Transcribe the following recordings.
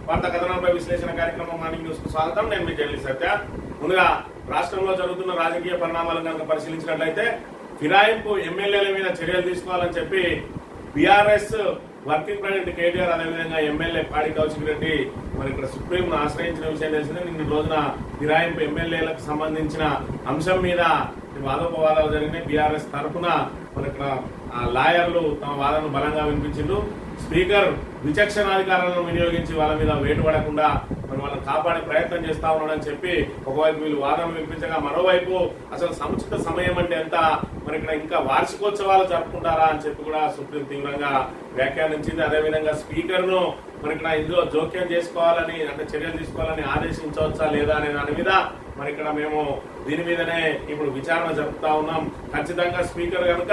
వార్తా కథనాలపై విశ్లేషణ కార్యక్రమం మార్నింగ్ న్యూస్ కు స్వాగతం. నేను మీ జర్నలిస్ట్ సత్య. ముందుగా రాష్ట్రంలో జరుగుతున్న రాజకీయ పరిణామాలను కనుక పరిశీలించినట్లయితే ఫిరాయింపు ఎమ్మెల్యేల మీద చర్యలు తీసుకోవాలని చెప్పి బీఆర్ఎస్ వర్కింగ్ ప్రెసిడెంట్ కేటీఆర్, అదేవిధంగా ఎమ్మెల్యే పాడి కౌశిక్ రెడ్డి మరి ఇక్కడ సుప్రీంను ఆశ్రయించిన విషయం తెలిసిందే. నిన్న రోజున ఫిరాయింపు ఎమ్మెల్యేలకు సంబంధించిన అంశం మీద వాదోపవాదాలు జరిగినాయి. బీఆర్ఎస్ తరఫున మరి ఇక్కడ లాయర్లు తమ వాదనను బలంగా వినిపించిండ్రు. స్పీకర్ విచక్షణాధికారాలను వినియోగించి వాళ్ళ మీద వేటు పడకుండా మరి వాళ్ళని కాపాడే ప్రయత్నం చేస్తా ఉన్నాడని చెప్పి ఒకవైపు వీళ్ళు వాదన వినిపించగా, మరోవైపు అసలు సముచిత సమయం అంటే ఎంత, మరి ఇక్కడ ఇంకా వార్షికోత్సవాలు జరుపుకుంటారా అని చెప్పి కూడా సుప్రీం తీవ్రంగా వ్యాఖ్యానించింది. అదేవిధంగా స్పీకర్ ను మరి ఇక్కడ ఇందులో జోక్యం చేసుకోవాలని, అంటే చర్యలు తీసుకోవాలని ఆదేశించవచ్చా లేదా అనే దాని మీద మరి ఇక్కడ మేము దీని మీదనే ఇప్పుడు విచారణ జరుపుతా ఉన్నాం. ఖచ్చితంగా స్పీకర్ కనుక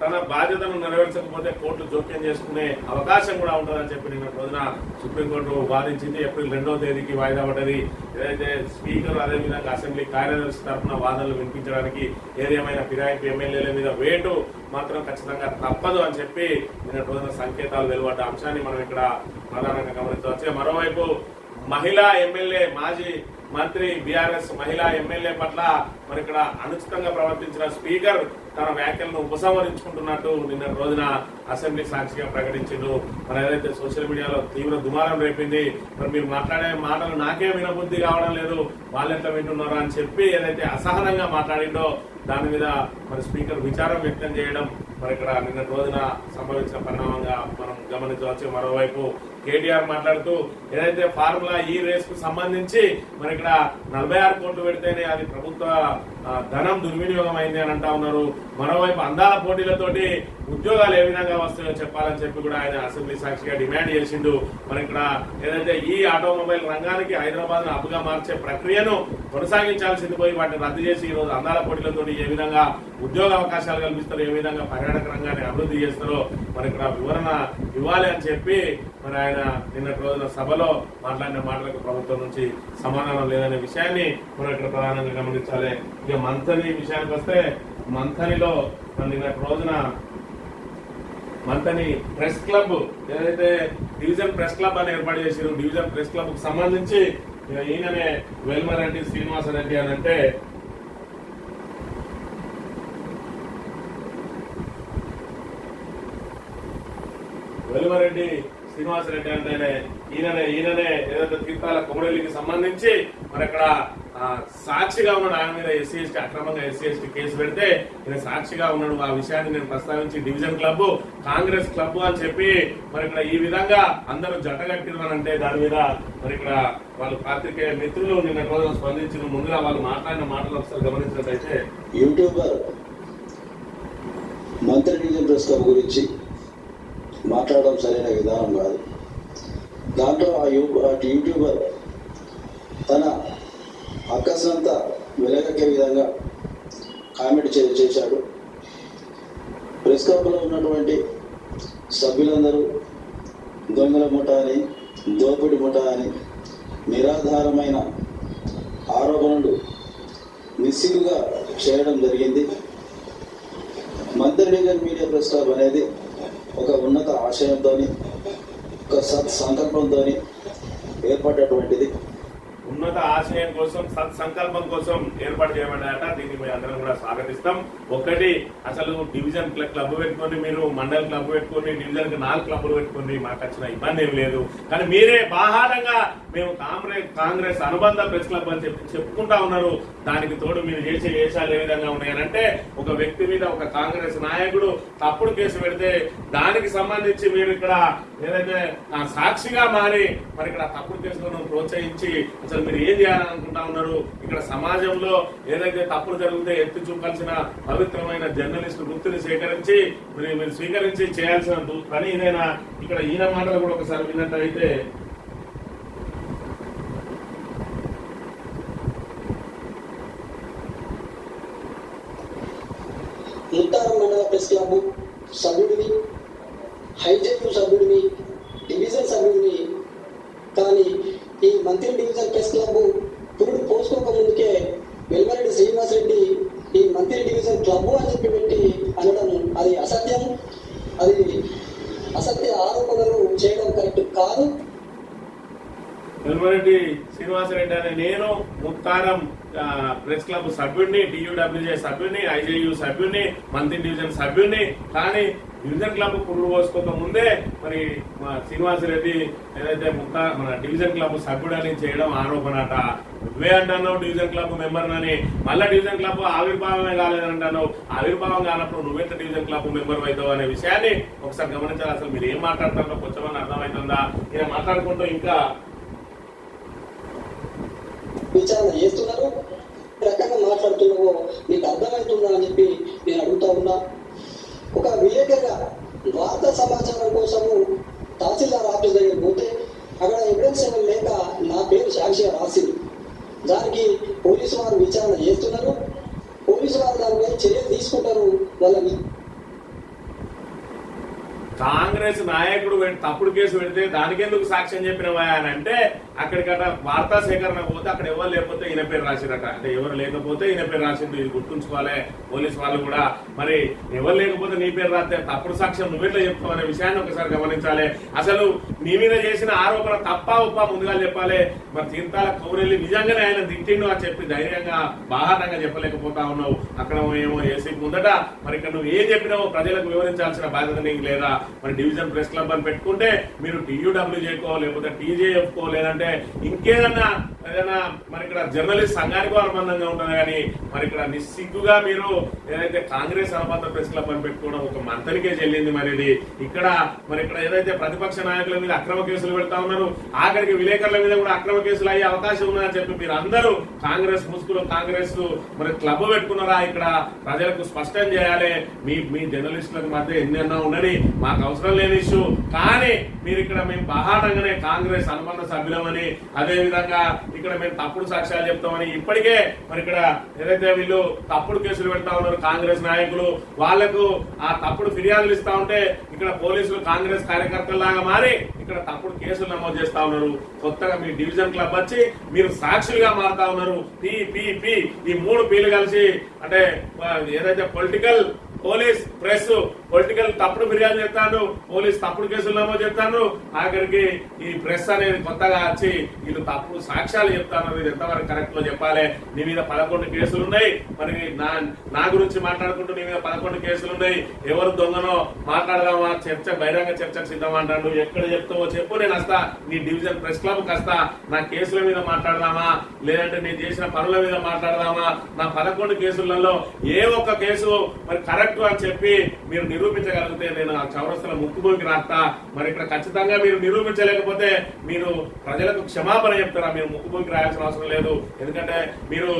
తన బాధ్యతను నెరవేర్చకపోతే కోర్టు జోక్యం చేసుకునే అవకాశం కూడా ఉంటుందని చెప్పి నిన్న రోజున సుప్రీంకోర్టు వాదించింది. ఏప్రిల్ 2వ తేదీకి వాయిదా పడ్డది. ఏదైతే స్పీకర్ అదేవిధంగా అసెంబ్లీ కార్యదర్శి తరఫున వాదనలు వినిపించడానికి ఏదేమైనా ఫిరాయింపు ఎమ్మెల్యేల మీద వేటు మాత్రం ఖచ్చితంగా తప్పదు అని చెప్పి నిన్న రోజున సంకేతాలు వెలువడ్డ అంశాన్ని మనం ఇక్కడ ప్రధానంగా గమనించవచ్చు. మరోవైపు మహిళా ఎమ్మెల్యే, మాజీ మంత్రి, బీఆర్ఎస్ మహిళా ఎమ్మెల్యే పట్ల మరి ఇక్కడ అనుచితంగా ప్రవర్తించిన స్పీకర్ తన వ్యాఖ్యలను ఉపసంహరించుకుంటున్నట్టు నిన్న రోజున అసెంబ్లీ సాక్షిగా ప్రకటించిండు. మరి ఏదైతే సోషల్ మీడియాలో తీవ్ర దుమారం రేపింది. మరి మీరు మాట్లాడే మాటలు నాకే వినబుద్ధి కావడం లేదు, వాళ్ళెంత వింటున్నారా అని చెప్పి ఏదైతే అసహనంగా మాట్లాడిండో దాని మీద మరి స్పీకర్ విచారం వ్యక్తం చేయడం మరి ఇక్కడ నిన్న రోజున సంభవించిన పరిణామంగా మనం గమనించవచ్చు. మరోవైపు కేటీఆర్ మాట్లాడుతూ ఏదైతే ఫార్ములా ఈ రేస్ కు సంబంధించి మరి ఇక్కడ 46 కోట్లు పెడితేనే అది ప్రభుత్వ ధనం దుర్వినియోగం అయింది అని అంటా ఉన్నారు. మరోవైపు అందాల పోటీలతోటి ఉద్యోగాలు ఏ విధంగా వస్తాయో చెప్పాలని చెప్పి కూడా ఆయన అసెంబ్లీ సాక్షిగా డిమాండ్ చేసిండు. మరి ఇక్కడ ఏదైతే ఈ ఆటోమొబైల్ రంగానికి హైదరాబాద్ ను హబ్గా మార్చే ప్రక్రియను కొనసాగించాల్సింది పోయి వాటిని రద్దు చేసి ఈ రోజు అందాల పోటీలతోటి ఏ విధంగా ఉద్యోగ అవకాశాలు కల్పిస్తారో, ఏ విధంగా పర్యాటక రంగాన్ని అభివృద్ధి చేస్తారో మరి ఇక్కడ వివరణ ఇవ్వాలి అని చెప్పి మరి ఆయన నిన్నటి రోజున సభలో మాట్లాడిన మాటలకు ప్రభుత్వం నుంచి సమాధానం లేదనే విషయాన్ని మనం ఇక్కడ ప్రధానంగా గమనించాలి. ఇక మంథని విషయానికి వస్తే, మంథనిలో నిన్నటి రోజున మంథని ప్రెస్ క్లబ్, ఏదైతే డివిజన్ ప్రెస్ క్లబ్ అని ఏర్పాటు చేసారు, డివిజన్ ప్రెస్ క్లబ్ కు సంబంధించి ఈయననే వెల్మరెడ్డి శ్రీనివాసరెడ్డి అని అంటే వెల్మరెడ్డి శ్రీనివాసరెడ్డి అంటేనే ఈయననే ఏదైతే తీర్థాల కొమరెల్లికి సంబంధించి మరి అక్కడ సాక్షిగా ఉన్నాడు. ఆయన మీద ఎస్సీ అక్రమంగా ఎస్సీ కేసు పెడితే ఈయన సాక్షిగా ఉన్నాడు. ఆ విషయాన్ని నేను ప్రస్తావించి డివిజన్ క్లబ్ కాంగ్రెస్ క్లబ్ అని చెప్పి మరి ఇక్కడ ఈ విధంగా అందరూ జట్టగట్టినారంటే దాని మీద మరి ఇక్కడ వాళ్ళు పాత్రికేయ మిత్రులు నిన్న రోజు స్పందించిన ముందుగా వాళ్ళు మాట్లాడిన మాటలు ఒకసారి గమనించినట్లయితే, యూట్యూబర్ మంత్రి డివిజన్ ప్రెస్ క్లబ్ గురించి మాట్లాడడం సరైన విధానం కాదు. దాంట్లో ఆ యూట్యూబర్ తన అక్కసంతా వెలగక్కే విధంగా కామెంట్ చేశాడు. ప్రెస్ క్లబ్లో ఉన్నటువంటి సభ్యులందరూ దొంగల ముఠ అని, దోపిడి ముఠ అని నిరాధారమైన ఆరోపణలు నిస్సిగ్గుగా చేయడం జరిగింది. మంత్రి డివిజన్ మీడియా ప్రెస్ క్లబ్ అనేది ఒక ఉన్నత ఆశయంతో, ఒక సత్సంకల్పంతో ఏర్పడేటువంటిది. ఉన్నత ఆశయం కోసం, సత్సంకల్పం కోసం ఏర్పాటు చేయబడ్డాయట. దీన్ని అందరం కూడా స్వాగతిస్తాం. ఒకటి, అసలు డివిజన్ క్లబ్ పెట్టుకొని, మీరు మండల్ క్లబ్ పెట్టుకొని, డివిజన్ కి 4 క్లబ్లు పెట్టుకొని మాకు వచ్చిన ఇబ్బంది ఏం లేదు. కానీ మీరే బాహాటంగా మేము కాంగ్రెస్ అనుబంధ ప్రెస్ క్లబ్ అని చెప్పుకుంటా ఉన్నారు. దానికి తోడు మీరు చేసే వేషాలు ఏ విధంగా ఉన్నాయనంటే, ఒక వ్యక్తి మీద ఒక కాంగ్రెస్ నాయకుడు తప్పుడు కేసు పెడితే దానికి సంబంధించి మీరు ఇక్కడ ఏదైతే సాక్షిగా మారి మరి ఇక్కడ తప్పుడు కేసులను ప్రోత్సహించి అసలు మీరు ఏం చేయాలని అనుకుంటా ఉన్నారు. ఇక్కడ సమాజంలో ఏదైతే తప్పులు జరిగితే ఎత్తి చూపాల్సిన పవిత్రమైన జర్నలిస్ట్ వృత్తిని సేకరించి మీరు స్వీకరించి చేయాల్సిన పని ఇదేనా? ఇక్కడ ఈయన మాటలు కూడా ఒకసారి విన్నట్టయితే, ముత్తారం మండల ప్రెస్ క్లబ్ సభ్యుడిని, హైజెక్ సభ్యుడిని, డివిజన్ సభ్యుడిని. కానీ ఈ మంత్రి డివిజన్ ప్రెస్ క్లబ్ పురుడు పోసుకోక ముందుకే వెల్మరెడ్డి శ్రీనివాసరెడ్డి ఈ మంత్రి డివిజన్ క్లబ్ అని చెప్పి పెట్టి అనడం అది అసత్యం. అది అసత్య ఆరోపణలు చేయడం కరెక్ట్ కాదు. శ్రీనివాసరెడ్డి అనే నేను ముత్తారం ప్రెస్ క్లబ్ సభ్యుడిని, టీయూడబ్ల్యూజే సభ్యుడిని, ఐజేయు సభ్యుడిని, మంత్రి డివిజన్ సభ్యుడిని. కానీ డివిజన్ క్లబ్ పురుగు పోసుకోక ముందే మరి మా శ్రీనివాసరెడ్డి ఏదైతే మన డివిజన్ క్లబ్ సభ్యుడని చేయడం ఆరోపణట. నువ్వే అంటాను డివిజన్ క్లబ్ మెంబర్ అని, మళ్ళీ డివిజన్ క్లబ్ ఆవిర్భావమే కాలేదంటాను. ఆవిర్భావం కానప్పుడు నువ్వెంత డివిజన్ క్లబ్ మెంబర్ అవుతావు అనే విషయాన్ని ఒకసారి గమనించాలి. అసలు మీరు ఏం మాట్లాడుతారో కొంచెం అర్థమవుతుందా? ఈయన మాట్లాడుకుంటూ ఇంకా విచారణ చేస్తున్నారు, ఈ రకంగా మాట్లాడుతున్నావో నీకు అర్థమవుతుందా అని చెప్పి నేను అడుగుతా ఉన్నా. ఒక విలేకరుగా వార్తా సమాచారం కోసము తహసీల్దార్ ఆఫీస్ దగ్గర పోతే అక్కడ ఎవిడెన్స్ ఏమీ లేక నా పేరు సాక్షిగా రాసింది. దానికి పోలీసు వారు విచారణ చేస్తున్నారు, పోలీసు వారు దానిపై చర్యలు తీసుకుంటారు. వాళ్ళని కాంగ్రెస్ నాయకుడు తప్పుడు కేసు పెడితే దానికెందుకు సాక్ష్యం చెప్పినవా అని అంటే, అక్కడికట వార్తా సేకరణ పోతే అక్కడ ఎవరు లేకపోతే ఈయన పేరు రాసిరట. అంటే ఎవరు లేకపోతే ఈయన పేరు రాసింది. ఇది గుర్తుంచుకోవాలి పోలీసు వాళ్ళు కూడా. మరి ఎవరు లేకపోతే నీ పేరు రాస్తే తప్పుడు సాక్ష్యం నువ్వెట్లా చెప్తావు అనే విషయాన్ని ఒకసారి గమనించాలి. అసలు నీ మీద చేసిన ఆరోపణ తప్ప ఉప్ప ముందుగా చెప్పాలి. మరి తీర్థాల కౌరెల్లి నిజంగానే ఆయన తిట్టిండు అని చెప్పి ధైర్యంగా బాహాటంగా చెప్పలేకపోతా ఉన్నావు. అక్కడ ఏమో ఏసీ ముందట మరి ఇక్కడ నువ్వు ఏం చెప్పినావో ప్రజలకు వివరించాల్సిన బాధ్యత నీకు లేదా? మరి డివిజన్ ప్రెస్ క్లబ్ అని పెట్టుకుంటే మీరు టీయూడబ్ల్యూజేకో లేకపోతే టీజేఎఫ్కో లేదంటే ఇంకేదన్నా ఏదైనా మరి ఇక్కడ జర్నలిస్ట్ సంఘానికో అనుబంధంగా ఉంటుంది. కానీ మరి ఇక్కడ నిస్సిగ్గుగా మీరు ఏదైతే కాంగ్రెస్ అనుబంధ ప్రెస్ క్లబ్ అని పెట్టుకోవడం ఒక మంత్రికే చెల్లింది. మరి ఇక్కడ మరి ఇక్కడ ఏదైతే ప్రతిపక్ష నాయకుల మీద అక్రమ కేసులు పెడతా ఉన్నారు, ఆఖరికి విలేకరుల మీద కూడా అక్రమ కేసులు అయ్యే అవకాశం ఉందని చెప్పి మీరు అందరూ కాంగ్రెస్ ముసుగులో కాంగ్రెస్ మరి క్లబ్ పెట్టుకున్నారా? ఇక్కడ ప్రజలకు స్పష్టం చేయాలి. మీ జర్నలిస్టులకు మధ్య ఎన్నెన్నో ఉండని మాకు అవసరం లేని ఇష్యూ. కానీ మీరు ఇక్కడ మేము బహాటంగానే కాంగ్రెస్ అనుబంధ సభ్యులమని, అదే విధంగా ఇక్కడ మేము తప్పుడు సాక్ష్యాలు చెప్తామని ఇప్పటికే మరి ఇక్కడ ఏదైతే వీళ్ళు తప్పుడు కేసులు పెడతా ఉన్నారు కాంగ్రెస్ నాయకులు, వాళ్లకు ఆ తప్పుడు ఫిర్యాదులు ఇస్తా ఉంటే ఇక్కడ పోలీసులు కాంగ్రెస్ కార్యకర్తల్లాగా మారి ఇక్కడ తప్పుడు కేసులు నమోదు చేస్తా ఉన్నారు. కొత్తగా మీ డివిజన్ క్లబ్ వచ్చి మీరు సాక్షులుగా మారుతా ఉన్నారు. పి ఈ 3 పీలు కలిసి అంటే ఏదైతే పొలిటికల్ పోలీస్ ప్రెస్ పొలిటికల్ తప్పుడు ఫిర్యాదు చెప్తాను, పోలీస్ తప్పుడు కేసులు నమోదు చెప్తాను, ఆఖరికి ఈ ప్రెస్ అనేది కొత్తగా వచ్చి వీళ్ళు తప్పుడు సాక్ష్యాలు చెప్తాను. ఇది ఎంతవరకు కరెక్ట్ లో చెప్పాలి? నీ మీద 11 కేసులు ఉన్నాయి. మరి నా గురించి మాట్లాడుకుంటూ నీ మీద 11 కేసులు ఉన్నాయి. ఎవరు దొంగనో మాట్లాడదామా, చర్చ బహిరంగ చర్చకు సిద్ధం అంటాడు. ఎక్కడ చెప్తావో చెప్పు, నేను వస్తా నీ డివిజన్ ప్రెస్ క్లబ్ వస్తా. నా కేసుల మీద మాట్లాడదామా, లేదంటే నేను చేసిన పనుల మీద మాట్లాడదామా? నా 11 కేసులలో ఏ ఒక్క కేసు మరి కరెక్ట్ అని చెప్పి మీరు నిరూపించగలిగితే నేను ఆ చౌరస్తల ముక్కుబోకి రాస్తా. మరి ఇక్కడ ఖచ్చితంగా మీరు నిరూపించలేకపోతే మీరు ప్రజలకు క్షమాపణ చెప్తారా? మీరు ముక్కుబోకి రాయాల్సిన అవసరం లేదు. ఎందుకంటే మీరు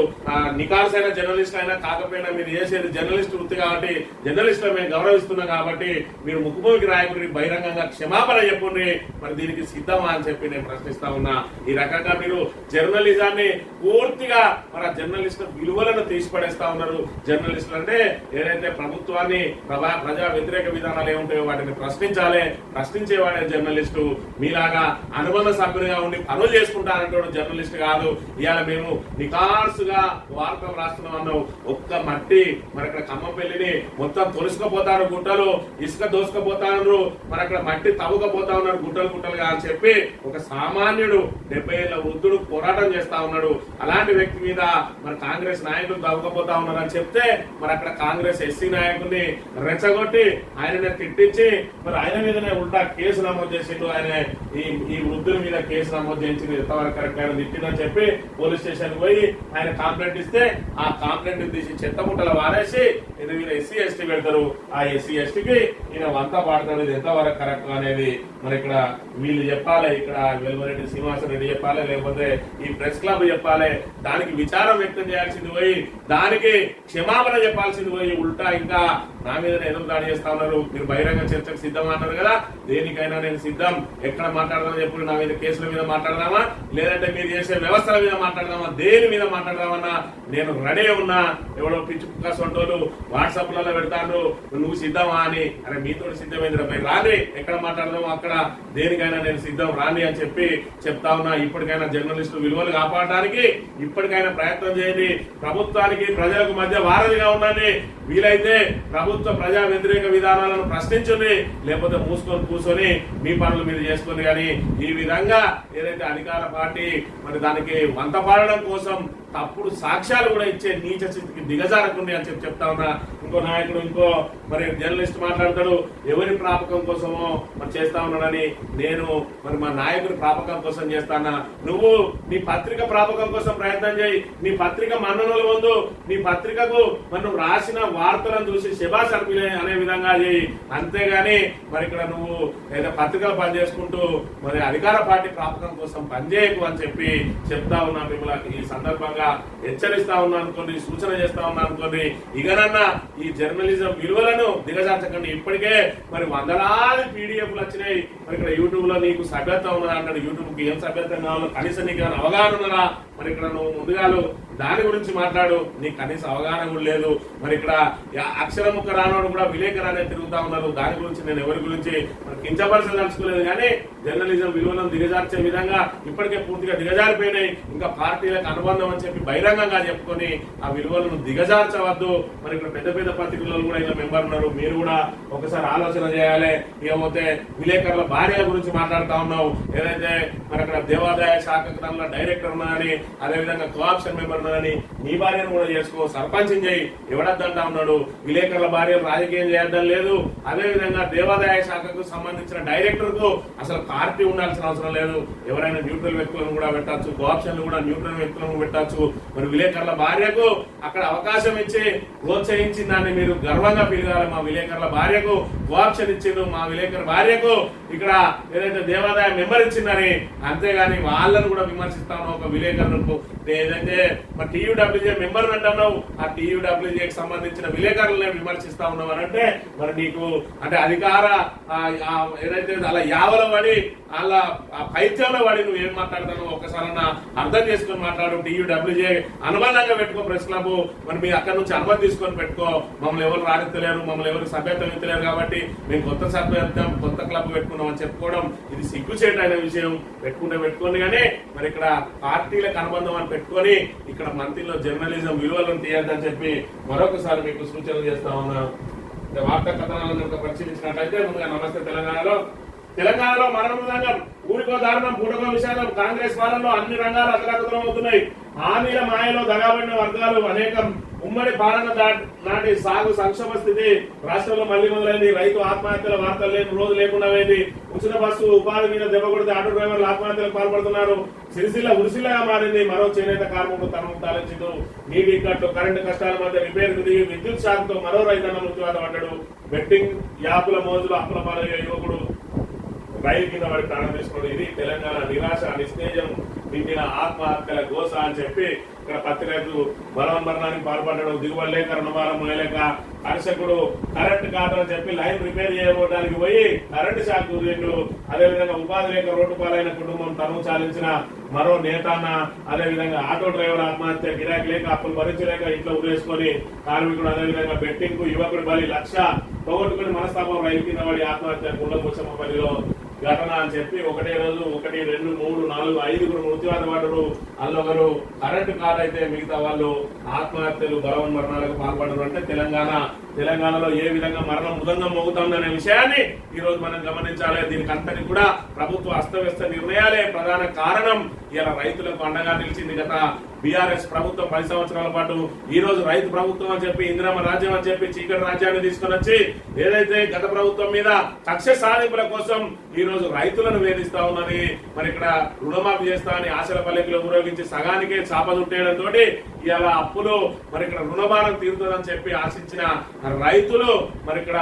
నికాల్స్ అయిన జర్నలిస్ట్ అయినా కాకపోయినా మీరు చేసేది జర్నలిస్ట్ వృత్తి కాబట్టి జర్నలిస్టులు మేము గౌరవిస్తున్నాం కాబట్టి మీరు ముక్కుబోకి రాయకుడి బహిరంగంగా క్షమాపణ చెప్పుండ్రి. మరి దీనికి సిద్ధమా అని చెప్పి నేను ప్రశ్నిస్తా ఉన్నా. ఈ రకంగా మీరు జర్నలిజాన్ని పూర్తిగా మన జర్నలిస్టు విలువలను తీసిపడేస్తా ఉన్నారు. జర్నలిస్టులు అంటే ఏదైతే ప్రభుత్వాన్ని ప్రజా వ్యతిరేక విధానాలు ఏముంటాయో వాటిని ప్రశ్నించాలి. ప్రశ్నించేవాడే జర్నలిస్టు. మీలాగా అనుబంధ సభ్యులుగా ఉండి పనులు చేసుకుంటానంటే జర్నలిస్ట్ కాదు. ఇవాళ మేము నికార్సుగా వార్తలు రాస్తున్నాం అన్నావు. ఒక్క మట్టి మరి అక్కడ ఖమ్మంపల్లిని మొత్తం తొలుసుకపోతారు గుట్టలు, ఇసుక దోసుకపోతారు, మరి అక్కడ మట్టి తవ్వుకపోతా ఉన్నారు గుట్టలుగా అని చెప్పి ఒక సామాన్యుడు 70 ఏళ్ల వృద్ధుడు పోరాటం చేస్తా ఉన్నాడు. అలాంటి వ్యక్తి మీద మరి కాంగ్రెస్ నాయకులు తవ్వుకపోతా ఉన్నారు అని చెప్తే మరి అక్కడ కాంగ్రెస్ ఎస్సీ నాయకుడిని రెచ్చగొట్టి ఆయననే తిట్టించి మరి ఆయన మీదనే ఉల్టా కేసు నమోదు చేసిండు. ఆయన ఈ వృద్ధుల మీద కేసు నమోదు చేయించింది ఎంతవరకు కరెక్ట్ ఆయన తిట్టిందని చెప్పి పోలీస్ స్టేషన్ పోయి ఆయన కంప్లైంట్ ఇస్తే ఆ కంప్లైంట్ తీసి చెత్తముట్టలు వారేసి ఇది వీళ్ళు ఎస్సీ ఎస్టీ పెడతారు. ఆ ఎస్సీ ఎస్టీకి ఈయన వంతా పాడతాడు. ఇది ఎంతవరకు కరెక్ట్ అనేది మరి ఇక్కడ వీళ్ళు చెప్పాలి. ఇక్కడ వెల్మరెడ్డి శ్రీనివాసరెడ్డి చెప్పాలి, లేకపోతే ఈ ప్రెస్ క్లబ్ చెప్పాలి. దానికి విచారం వ్యక్తం చేయాల్సింది పోయి దానికి క్షమాపణ చెప్పాల్సింది పోయి ఉల్టా ఇంకా నా మీద ఎదురు దాడి చేస్తా ఉన్నారు. మీరు బహిరంగ చర్చకు సిద్ధం అన్నారు కదా, దేనికైనా నేను సిద్ధం. ఎక్కడ మాట్లాడదామని చెప్పి నా మీద కేసుల మీద మాట్లాడదామా, లేదంటే మీరు చేసే వ్యవస్థల మీద మాట్లాడదామా, దేని మీద మాట్లాడదామన్నా నేను రెడీ ఉన్నా. ఎవడో పిచ్చి కుక్క సొంటోలు వాట్సాప్లలో పెడతాను నువ్వు సిద్ధమా అని. అరే మీతో సిద్ధమైందిరా మీరు రాని, ఎక్కడ మాట్లాడదామో అక్కడ దేనికైనా నేను సిద్ధం రాని అని చెప్పి చెప్తా ఉన్నా. ఇప్పటికైనా జర్నలిస్టు విలువలు కాపాడడానికి ఇప్పటికైనా ప్రయత్నం చేయండి. ప్రభుత్వానికి ప్రజలకు మధ్య వారధిగా ఉండండి. వీలైతే ప్రభుత్వ ప్రజా వ్యతిరేక వ్యతిరేక విధానాలను ప్రశ్నించండి, లేకపోతే మూసుకొని కూర్చొని మీ పనులు మీరు చేసుకొని. కానీ ఈ విధంగా ఏదైతే అధికార పార్టీ మరి దానికి వంత పాడడం కోసం తప్పుడు సాక్ష్యాలు కూడా ఇచ్చే నీచ స్థితికి దిగజారకుండి అని చెప్తా ఉన్నా. ఇంకో నాయకుడు ఇంకో మరి జర్నలిస్ట్ మాట్లాడతాడు, ఎవరి ప్రాపకం కోసమో మరి చేస్తా ఉన్నాడని. నేను మరి మా నాయకుడి ప్రాపకం కోసం చేస్తానా? నువ్వు నీ పత్రిక ప్రాపకం కోసం ప్రయత్నం చేయి, నీ పత్రిక మన్ననలు పొందు, నీ పత్రికకు మరి నువ్వు రాసిన వార్తలను చూసి శబాష్ అర్పిలే అనే విధంగా చేయి. అంతేగాని మరి ఇక్కడ నువ్వు ఏదో పత్రికలు పనిచేసుకుంటూ మరి అధికార పార్టీ ప్రాపకం కోసం పనిచేయకు అని చెప్పి చెప్తా ఉన్నా. మిమ్మల్ని ఈ సందర్భంగా హెచ్చరిస్తా ఉన్నా అనుకోండి, సూచన చేస్తా ఉన్నా అనుకోండి. ఇకనన్నా ఈ జర్నలిజం విలువలను దిగజార్చకండి. ఇప్పటికే మరి వందలాది పీడిఎఫ్లు వచ్చినాయి. మరి ఇక్కడ యూట్యూబ్ లో నీకు సభ్యత్వం ఉన్నదా అంటాడు. యూట్యూబ్ కి ఏం సభ్యత్వం కావాలో కనీసం నీకు ఏమైనా అవగాహన ఉన్నదా? మరి ఇక్కడ నువ్వు ముందుగాలు దాని గురించి మాట్లాడు, నీకు కనీస అవగాహన కూడా లేదు. మరి ఇక్కడ అక్షరముఖ రానోడు కూడా విలేకరు అనేది తిరుగుతా ఉన్నారు. దాని గురించి నేను ఎవరి గురించి కించపరచదలుచుకోలేదు. కానీ జర్నలిజం విలువలను దిగజార్చే విధంగా ఇప్పటికే పూర్తిగా దిగజారిపోయినాయి. ఇంకా పార్టీలకు అనుబంధం అని చెప్పి బహిరంగంగా చెప్పుకొని ఆ విలువలను దిగజార్చవద్దు. మరి ఇక్కడ పెద్ద పెద్ద పత్రికల్లో కూడా ఇలా మెంబర్ ఉన్నారు. మీరు కూడా ఒకసారి ఆలోచన చేయాలి. ఇకపోతే విలేకరుల భార్యల గురించి మాట్లాడుతా ఉన్నావు. ఏదైతే మరి అక్కడ దేవాదాయ శాఖ డైరెక్టర్ ఉన్నారని, అదేవిధంగా కోఆప్షన్ మెంబర్ ఉన్నారని, నీ భార్యను కూడా చేసుకో, సర్పంచ్ చేయి. ఎవడద్దంటా ఉన్నాడు? విలేకరుల భార్యలు రాజకీయం చేయడం లేదు. అదేవిధంగా దేవాదాయ శాఖకు సంబంధించిన డైరెక్టర్ కు అసలు పార్టీ ఉండాల్సిన అవసరం లేదు. ఎవరైనా న్యూట్రల్ వ్యక్తులను కూడా పెట్టచ్చు, కోఆప్షన్లు కూడా న్యూట్రల్ వ్యక్తులను పెట్టచ్చు. మరి విలేకరుల భార్యకు అక్కడ అవకాశం ఇచ్చి ప్రోత్సహించి దాన్ని మీరు గర్వంగా ఫీల్ కావాలి. మా విలేకరుల భార్యకు కోఆప్షన్ ఇచ్చిండు, మా విలేకరుల భార్యకు ఇక్కడ ఏదైతే దేవాదాయ మెంబర్ ఇచ్చిందని. అంతేగాని వాళ్ళను కూడా విమర్శిస్తా ఉన్నావు. ఒక విలేకరులకు ఏదైతే మరి టీయూడబ్ల్యూజే మెంబర్ అంటున్నావు, ఆ టీయూడబ్ల్యూజేకి సంబంధించిన విలేకరులనే విమర్శిస్తా ఉన్నావు అని అంటే మరి నీకు అంటే అధికార ఏదైతే అలా యావల పడి అలా పైత్యంలో పడి నువ్వు ఏం మాట్లాడుతున్నావు ఒకసారి అర్థం చేసుకొని మాట్లాడు. టీయూడబ్ల్యూజే అనుబంధంగా పెట్టుకో ప్రెస్ క్లబ్. మరి మీరు అక్కడ నుంచి అనుమతి తీసుకొని పెట్టుకో. మమ్మల్ని ఎవరు రాణిస్తలేరు, మమ్మల్ని ఎవరు సభ్యత్వం ఇస్తలేరు కాబట్టి మేము కొత్త సభ్యత్వం కొత్త క్లబ్ పెట్టుకున్నాం అని చెప్పుకోవడం ఇది సిగ్గుచేటైన విషయం. పెట్టుకోండి. కానీ మరి ఇక్కడ పార్టీలకు అనుబంధం అని పెట్టుకొని ఇక్కడ మంత్రిలో జర్నలిజం విలువలను తీయద్దని చెప్పి మరొకసారి మీకు సూచనలు చేస్తా ఉన్నాను. వార్తా కథనాలను పరిశీలించినట్లయితే ముందుగా నమస్తే తెలంగాణలో మరణమృదంగం, ఊరికో దారుణం, పూటకో విషాదం. కాంగ్రెస్ పాలనలో అన్ని రంగాలు అతలాకుతలం అవుతున్నాయి. హామీల మాయలో దగాబడిన వర్గాలు అనేకం. ఉమ్మడి పాలన నాటి సాగు సంక్షోభ స్థితి రాష్ట్రంలో మళ్లీ మొదలైంది. రైతు ఆత్మహత్యల వార్తలు లేని రోజు లేకుండా పోయింది. ఉచిత బస్సు ఉపాధి మీద దెబ్బ కొడితే ఆటో డ్రైవర్లు ఆత్మహత్యలకు పాల్పడుతున్నారు. సిరిసిల్ల ఉరిసిల్లగా మారింది. మరో చేనేత కార్మికుడు తనకు తాలించు. నీటి ఇక్కట్లు, కరెంటు కష్టాల మధ్య రిపేర్ దిగి విద్యుత్ షాక్తో మరో రైతన్న మృత్యువాత పడ్డాడు. బెట్టింగ్ యాప్ల మోజులు అప్పుల పాలయ్యే యువకుడు రైలు కింద పడి ప్రాణం తీసుకోవడం. ఇది తెలంగాణ నిరాశ నిస్తేజం నిండిన ఆత్మహత్యల గోస అని చెప్పి ఇక్కడ పత్రికలు మరణానికి పాల్పడడం. దిగుబడి లేక రుణభారం మోయలేక కర్షకుడు కరెంట్ కాదని చెప్పి లైన్ రిపేర్ చేయడానికి పోయి కరెంటు షాక్ గురిండు. అదేవిధంగా ఉపాధి లేక రోడ్డు పాలైన కుటుంబం తనువు చాలించిన మరో నేతాన్న. అదేవిధంగా ఆటో డ్రైవర్ ఆత్మహత్య, గిరాకీ లేక అప్పులు భరించలేక ఇంట్లో ఉరేసుకొని కార్మికుడు. అదేవిధంగా బెట్టింగ్ కు యువకుడి బలి, లక్ష పోగొట్టుకుని మనస్తాపం రైలు కింద పడి ఆత్మహత్య గుండెపోచమ్మపల్లిలో ఘటన అని చెప్పి ఒకటే రోజు 1, 2, 3, 4, 5 మృత్యువాత పడ్డరు. అల్లొకరు కరెంటు కార్డు అయితే మిగతా వాళ్ళు ఆత్మహత్యలు, బలవన్ మరణాలకు పాల్పడరు. అంటే తెలంగాణలో ఏ విధంగా మరణం మృదంగం మోగుతుందనే విషయాన్ని ఈ రోజు మనం గమనించాలి. దీనికి అంతటి కూడా ప్రభుత్వ అస్తవ్యస్త నిర్ణయాలే ప్రధాన కారణం. ఇలా రైతులకు అండగా నిలిచింది గత బీఆర్ఎస్ ప్రభుత్వం 10 సంవత్సరాల పాటు. ఈ రోజు రైతు ప్రభుత్వం అని చెప్పి, ఇందిరమ్మ రాజ్యం అని చెప్పి చీకటి రాజ్యాన్ని తీసుకొని వచ్చి ఏదైతే గత ప్రభుత్వం మీద కక్ష సాధింపుల కోసం ఈ రోజు రైతులను వేధిస్తా ఉన్నది. మరి ఇక్కడ రుణమాఫీ చేస్తా అని ఆశల పల్లెకులు ఉపయోగించి సగానికే చాప చుట్టేయడంతో ఇలా అప్పులు మరి ఇక్కడ రుణభారం తీరుతుందని చెప్పి ఆశించిన రైతులు మరి ఇక్కడ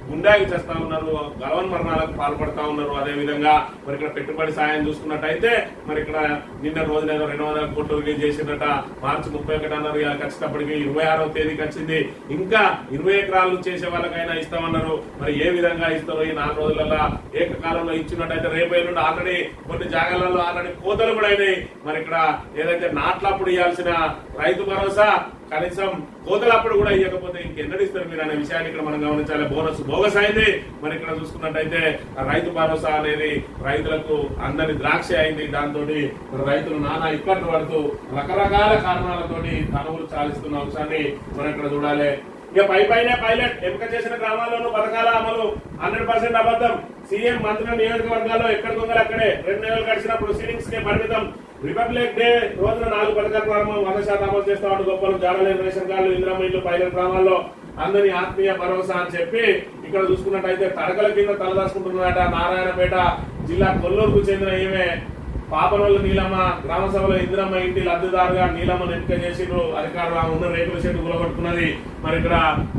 గుండాకి చేస్తా ఉన్నారు, గలవన్ మరణాలకు పాల్పడతా ఉన్నారు. అదే విధంగా మరి ఇక్కడ పెట్టుబడి సాయం చూసుకున్నట్టయితే మరి ఇక్కడ నిన్న రోజున 200 కోట్లు రిలీజ్ చేసినట్ట. మార్చి 31 అన్నారు. ఖచ్చితప్పటికి 26వ తేదీకి వచ్చింది. ఇంకా 20 ఎకరాలు చేసే వాళ్ళకైనా ఇస్తామన్నారు. మరి ఏ విధంగా ఇస్తారో ఈ 4 రోజులలో ఏకకాలంలో ఇచ్చినట్టయితే రేపు నుండి ఆల్రెడీ కొన్ని జాగాలలో ఆల్రెడీ కోతలు కూడా అయినాయి. మరి ఇక్కడ ఏదైతే నాట్లప్పుడు ఇవ్వాల్సిన రైతు భరోసా కనీసం కోతలప్పుడు కూడా ఇవ్వకపోతే ఇంకెన్నడిస్తారు మీరు అనే విషయాన్ని ఇక్కడ మనం గమనించాలి. బోనస్ బోగస్ అయింది. మరి ఇక్కడ చూసుకున్నట్టయితే రైతు భరోసా అనేది రైతులకు అందరి ద్రాక్ష అయింది. దాంతో రైతులు నానా ఇక్కట్లు పడుతూ రకరకాల కారణాలతోటి తనువులు చాలిస్తున్న అంశాన్ని మనం ఇక్కడ చూడాలి. ఇక పైనే పైలట్ ఎంపిక చేసిన గ్రామాల్లోనూ పథకాల అమలు 100% అబద్ధం. సీఎం మంత్రుల నియోజకవర్గాల్లో ఎక్కడ దొంగలు అక్కడే. 2 నెలలు గడిచిన ప్రొసీడింగ్స్ కే పరిమితం. రిపబ్లిక్ డే రోజున 4 పథకాల ప్రారంభం 100% అమలు చేస్తామని గొప్పలు. జాడలేని రేషన్ కార్డులు, ఇందిరమ్మ ఇల్లు పైలట్ గ్రామాల్లో అందరి ఆత్మీయ భరోసా అని చెప్పి ఇక్కడ చూసుకున్నట్టయితే తడకల కింద తలదాచుకుంటున్నారట. నారాయణపేట జిల్లా కొల్లూరుకు చెందిన ఈమె పాపనోళ్ళు నీలమ్మ గ్రామ సభలో ఇందిరమ్మ ఇంటి లబ్ధిదారుగా నీలమ్మను ఎంపిక చేసిండ్రు. అధికారులు ఉన్న రేకుల షెడ్ గులగొట్టుకున్నది. మరి ఇక్కడ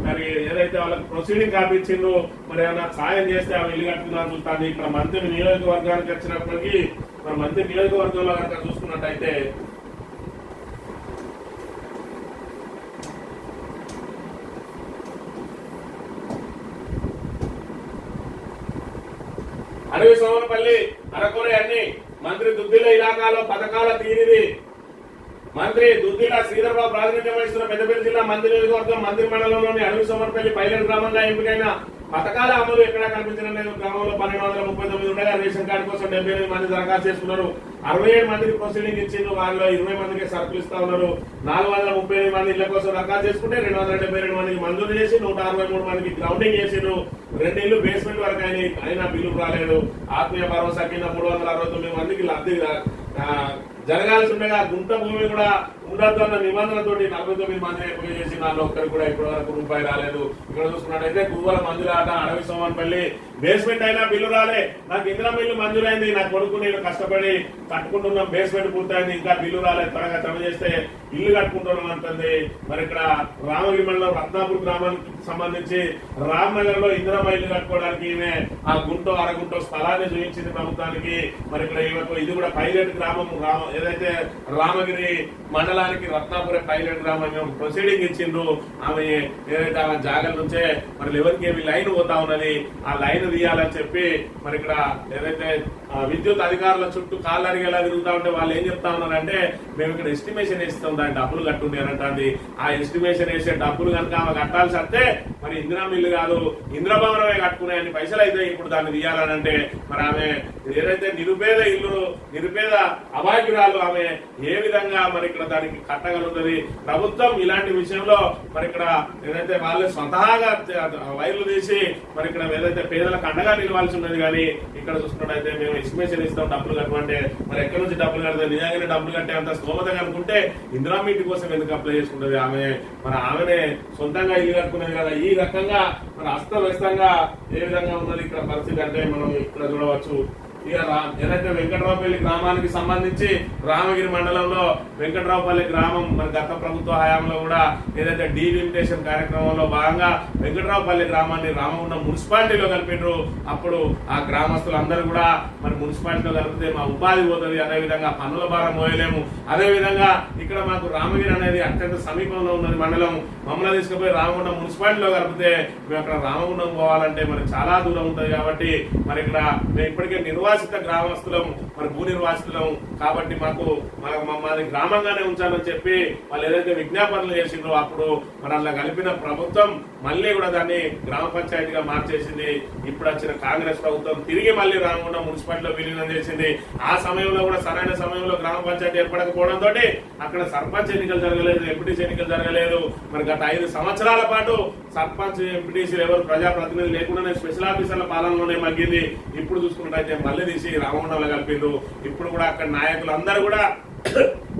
మరి ఏదైతే వాళ్ళకి ప్రొసీడింగ్ కాపించిండ్రు మరి ఏమైనా సాయం చేస్తే ఆమె ఇల్లు కట్టుకున్నారని చూస్తుంది. ఇక్కడ మంత్రి నియోజకవర్గానికి వచ్చినప్పటికీ మరి మంత్రి నియోజకవర్గంలో కనుక చూసుకున్నట్టయితే అడవి సోమనపల్లి అరకొర అన్ని మంత్రి దుద్దిల ఇలాకాలో పథకాల తీరిది. మంత్రి దుద్దిల శ్రీధర్బాబు ప్రాతినిధ్యం వహిస్తున్న పెద్దపల్లి జిల్లా మంత్రి నియోజకవర్గం మంత్రి మండలంలోని అడవి సోమనపల్లి పైలట్ గ్రామంగా ఎంపికైన పథకాల అమలు ఎక్కడా కనిపించడం లేదు. గ్రామంలో 1239 ఉండగా రేషన్ కార్డు కోసం 78 మంది దరఖాస్తు చేసుకున్నారు. 67 మందికి ప్రొసీడింగ్ ఇచ్చిండ్రు. వారిలో 20 మందికి సరుకులు ఇస్తా ఉన్నారు. 438 మంది ఇళ్ల కోసం దరఖాస్తు చేసుకుంటే 272 మందికి మంజూరు చేసి 163 మందికి గ్రౌండింగ్ చేసిండ్రు. 2 ఇళ్లు బేస్మెంట్ వరకు అయినా బిల్లు రాలేదు. ఆత్మీయ భరోసా కింద 369 మందికి లబ్ధి జరగాల్సి ఉండగా గుంట భూమి కూడా ఉండద్దన్న నిబంధనతో 49 మంది ఎంపిక చేసి నాలో ఒక్కరికి కూడా ఇప్పటి వరకు రూపాయి రాలేదు. ఇక్కడ చూసుకున్నట్టయితే గువ్వల మంజురాట అడవి సోమనపల్లి బేస్మెంట్ అయినా బిల్లు రాలే. నాకు ఇందిరమ్మ ఇల్లు మంజూరైంది. నా కొడుకు నేను కష్టపడి కట్టుకుంటున్నాం. బేస్మెంట్ పూర్తయింది, ఇంకా బిల్లు రాలేదు. త్వరగా జమ చేస్తే ఇల్లు కట్టుకుంటున్నాం అంటుంది. మరి ఇక్కడ రామగిరి మండలం రత్నాపూర్ గ్రామానికి సంబంధించి రామ్నగర్ లో ఇందిరమ్మ ఇల్లు కట్టుకోవడానికి ఈమె ఆ గుంటో అరగుంటో స్థలాన్ని చూపించింది ప్రభుత్వానికి. మరి ఇక్కడ ఈమెకు ఇది కూడా పైలట్ గ్రామం ఏదైతే రామగిరి మండలానికి రత్నాపురం పైలట్ గ్రామం ప్రొసీడింగ్ ఇచ్చిండ్రు. ఆమె ఏదైతే ఆమె జాగల నుంచే మరి ఎవరికి ఏమి లైన్ పోతా ఉన్నది, ఆ లైన్ తీయాలని చెప్పి మరి ఇక్కడ ఏదైతే విద్యుత్ అధికారుల చుట్టూ కాళ్ళు అరిగేలా తిరుగుతా ఉంటే వాళ్ళు ఏం చెప్తా ఉన్నారంటే మేము ఇక్కడ ఎస్టిమేషన్ వేస్తాం, దాని డబ్బులు కట్టుండి అని అంటుంది. ఆ ఎస్టిమేషన్ వేసే డబ్బులు కనుక ఆమె కట్టాల్సి వస్తే మరి ఇందిరమ్మ ఇల్లు కాదు ఇంద్రభవనమే కట్టుకునే అన్ని పైసలు అయితే ఇప్పుడు దాన్ని తీయాలని అంటే మరి ఆమె ఏదైతే నిరుపేద ఇల్లు నిరుపేద అభాగ్యురాలు ఆమె ఏ విధంగా మరి ఇక్కడ దానికి కట్టగలుగుతుంది. ప్రభుత్వం ఇలాంటి విషయంలో మరి ఇక్కడ ఏదైతే వాళ్ళు స్వతహాగా వైర్లు తీసి మరి ఇక్కడ ఏదైతే పేదలకు అండగా నిలవాల్సి ఉన్నది. కానీ ఇక్కడ చూసుకున్నట్టయితే మేము ఎస్టిమేషన్ ఇస్తాం డబ్బులు కట్టమంటే మరి ఎక్కడి నుంచి డబ్బులు కడతాం, నిజంగానే డబ్బులు కట్టే అంత స్తోమత కనుకుంటే ఇందిరమ్మ ఇంటి కోసం ఎందుకు అప్లై చేసుకుంటది ఆమె? మరి ఆమెనే సొంతంగా ఇల్లు కట్టుకునేది కదా. ఈ రకంగా మరి అస్తవ్యస్తంగా ఏ విధంగా ఉన్నది ఇక్కడ పరిస్థితి అంటే మనం ఇక్కడ చూడవచ్చు. ఇక ఏదైతే వెంకట్రావుపల్లి గ్రామానికి సంబంధించి రామగిరి మండలంలో వెంకట్రావుపల్లి గ్రామం మరి గత ప్రభుత్వ హయాంలో కూడా ఏదైతే డీలిమిటేషన్ కార్యక్రమంలో భాగంగా వెంకట్రావుపల్లి గ్రామాన్ని రామగుండం మున్సిపాలిటీలో కలిపిండ్రు. అప్పుడు ఆ గ్రామస్తులు అందరూ కూడా మరి మున్సిపాలిటీలో కలిపితే మా ఉపాధి పోతుంది, అదేవిధంగా పన్నుల భారం మోయలేము, అదేవిధంగా ఇక్కడ మాకు రామగిరి అనేది అత్యంత సమీపంలో ఉన్నది మండలం, మమ్మల్ని తీసుకుపోయి రామగుండం మున్సిపాలిటీలో కలిపితే మేము అక్కడ రామగుండం పోవాలంటే మరి చాలా దూరం ఉంటుంది. కాబట్టి మరి ఇక్కడ మేము ఇప్పటికే నిర్వాసిత గ్రామస్తులం, మరి భూ నిర్వాసితులం కాబట్టి మాది గ్రామంగానే ఉంచాలని చెప్పి వాళ్ళు ఏదైతే విజ్ఞాపనలు చేసిండ్రో అప్పుడు మరి అలా కలిపిన ప్రభుత్వం మళ్ళీ కూడా దాన్ని గ్రామ పంచాయతీగా మార్చేసింది. ఇప్పుడు వచ్చిన కాంగ్రెస్ ప్రభుత్వం తిరిగి మళ్ళీ రామగుండం మున్సిపాలిటీలో విలీనం చేసింది. ఆ సమయంలో కూడా సరైన సమయంలో గ్రామ పంచాయతీ ఏర్పడకపోవడంతో అక్కడ సర్పంచ్ ఎన్నికలు జరగలేదు, ఎంపీటీసీ ఎన్నికలు జరగలేదు. మరి గత 5 సంవత్సరాల పాటు సర్పంచ్ ఎంపీటీసీలు ఎవరు ప్రజాప్రతినిధులు లేకుండానే స్పెషల్ ఆఫీసర్ల పాలనలోనే మగ్గింది. ఇప్పుడు చూసుకున్నట్టయితే మళ్ళీ తీసి రామగుండంలో కలిపిండ్రు. ఇప్పుడు కూడా అక్కడ నాయకులు అందరూ కూడా